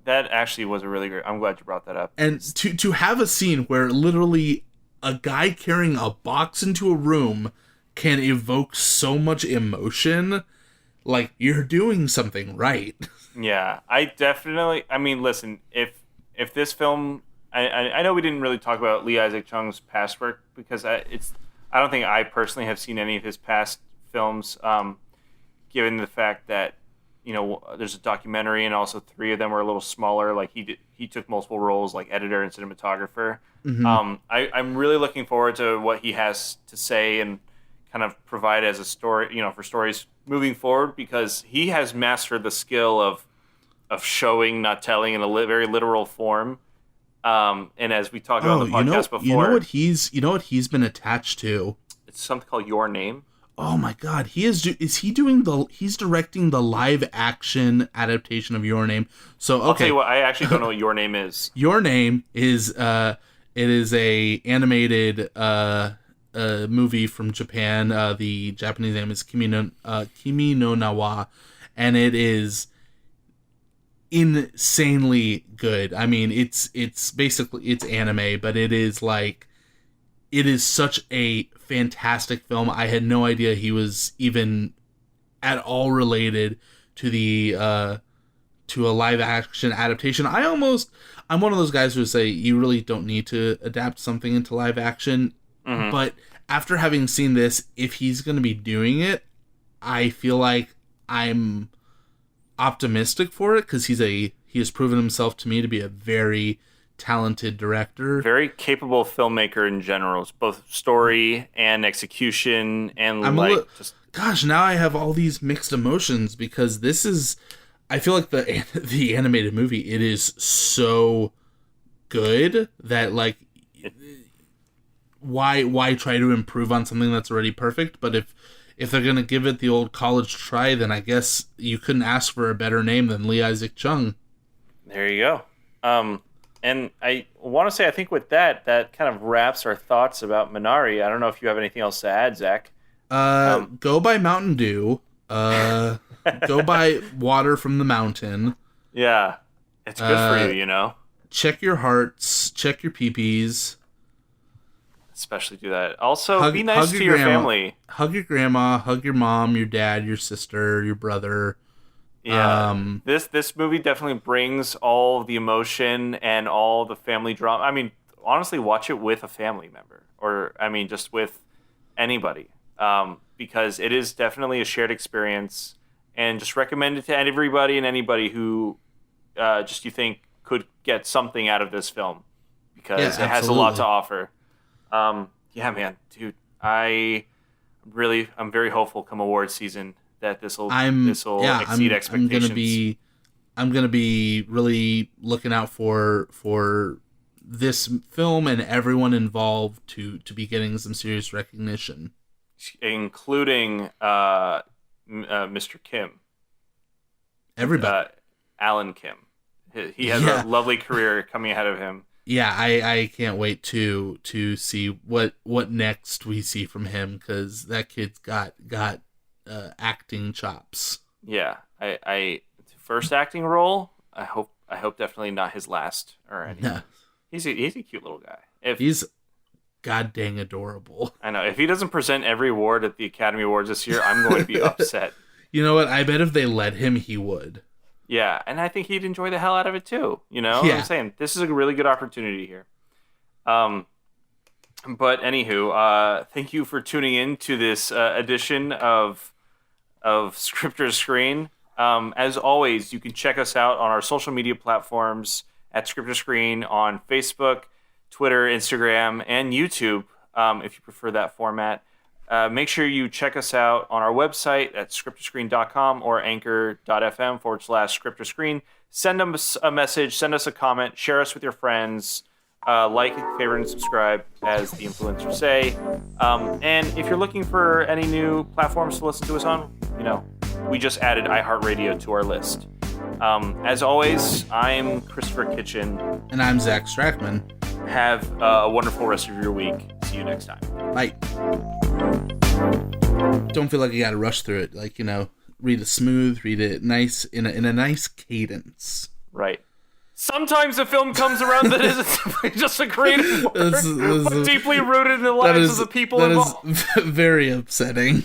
S2: that actually was a really great. I'm glad you brought that up.
S1: And to have a scene where literally a guy carrying a box into a room can evoke so much emotion, like, you're doing something right.
S2: Yeah, I mean, listen, if this film, I know we didn't really talk about Lee Isaac Chung's past work because I don't think I personally have seen any of his past films, given the fact that there's a documentary and also 3 of them were a little smaller. Like he took multiple roles like editor and cinematographer. I'm really looking forward to what he has to say and kind of provide as a story, for stories moving forward, because he has mastered the skill of showing, not telling, in a very literal form. And as we talked about on the podcast before,
S1: you know what he's been attached to?
S2: It's something called Your Name.
S1: Oh my God, he's directing the live action adaptation of Your Name. So okay,
S2: I'll tell you what, I actually don't know what Your Name is.
S1: Your Name is it is a animated movie from Japan. The Japanese name is Kimi no Nawa, and it is insanely good. I mean, it's basically, it's anime, but it is such a fantastic film. I had no idea he was even at all related to the to a live action adaptation. I'm one of those guys who say you really don't need to adapt something into live action. But after having seen this, if he's going to be doing it, I feel like I'm optimistic for it, because he has proven himself to me to be a very talented director,
S2: very capable filmmaker in general, both story and execution, and
S1: gosh, now I have all these mixed emotions, because this is, I feel like the animated movie, it is so good that like, why try to improve on something that's already perfect? But if they're gonna give it the old college try, then I guess you couldn't ask for a better name than Lee Isaac Chung.
S2: There you go. And I want to say, I think with that kind of wraps our thoughts about Minari. I don't know if you have anything else to add, Zach.
S1: Go buy Mountain Dew. Go buy water from the mountain.
S2: Yeah, it's good for you,
S1: Check your hearts. Check your peepees.
S2: especially do that. Also, be nice to your family.
S1: Hug your grandma, hug your mom, your dad, your sister, your brother.
S2: Yeah, this movie definitely brings all the emotion and all the family drama. I mean, honestly, watch it with a family member, or I mean, just with anybody, because it is definitely a shared experience, and just recommend it to everybody and anybody who just you think could get something out of this film, because it has a lot to offer. Yeah, man, dude, I'm very hopeful come award season that this will exceed expectations.
S1: I'm gonna be really looking out for this film and everyone involved to be getting some serious recognition,
S2: including Mr. Kim.
S1: Everybody,
S2: Alan Kim. He has a lovely career coming ahead of him.
S1: Yeah, I can't wait to see what next we see from him, because that kid's got acting chops.
S2: Yeah, I first acting role. I hope definitely not his last or anything. No. He's a cute little guy.
S1: He's god dang adorable.
S2: I know. If he doesn't present every award at the Academy Awards this year, I'm going to be upset.
S1: You know what? I bet if they let him, he would.
S2: Yeah, and I think he'd enjoy the hell out of it too. You know what I'm saying? This is a really good opportunity here. But anywho, thank you for tuning in to this edition of Scripter Screen. As always, you can check us out on our social media platforms at Scripter Screen on Facebook, Twitter, Instagram, and YouTube, if you prefer that format. Make sure you check us out on our website at scripterscreen.com or anchor.fm/scripterscreen. Send us a message, send us a comment, share us with your friends, like, favorite, and subscribe, as the influencers say. And if you're looking for any new platforms to listen to us on, we just added iHeartRadio to our list. As always, I'm Christopher Kitchen.
S1: And I'm Zach Strackman.
S2: Have a wonderful rest of your week. See you next time.
S1: Bye. Don't feel like you gotta rush through it. Like, read it smooth, read it nice, in a nice cadence.
S2: Right. Sometimes a film comes around that isn't just a creative work, but deeply rooted in the lives of the people involved.
S1: That is very upsetting.